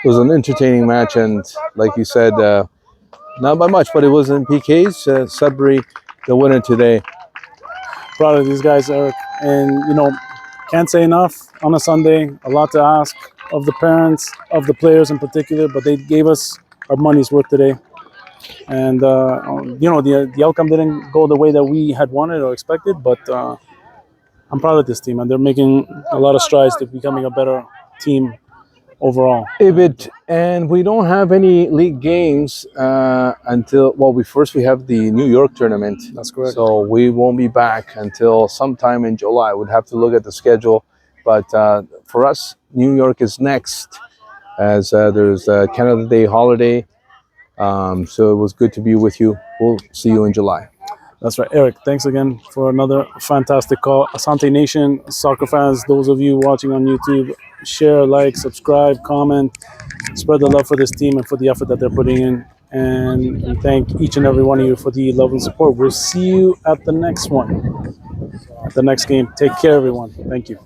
it was an entertaining match, and like you said, not by much, but it was in PKs. Sudbury, the winner today. Proud of these guys, Eric. And, you know, can't say enough on a Sunday. A lot to ask of the parents, of the players in particular, but they gave us our money's worth today. And, you know, the outcome didn't go the way that we had wanted or expected, but I'm proud of this team, and they're making a lot of strides to becoming a better team overall. And we don't have any league games until, well, we have the New York tournament. That's correct. So we won't be back until sometime in July. We'd have to look at the schedule. But for us, New York is next, as there's a Canada Day holiday. So it was good to be with you. We'll see you in July. That's right. Eric, thanks again for another fantastic call. Asante Nation, soccer fans, those of you watching on YouTube, share, like, subscribe, comment, spread the love for this team and for the effort that they're putting in. And we thank each and every one of you for the love and support. We'll see you at the next one, at the next game. Take care, everyone. Thank you.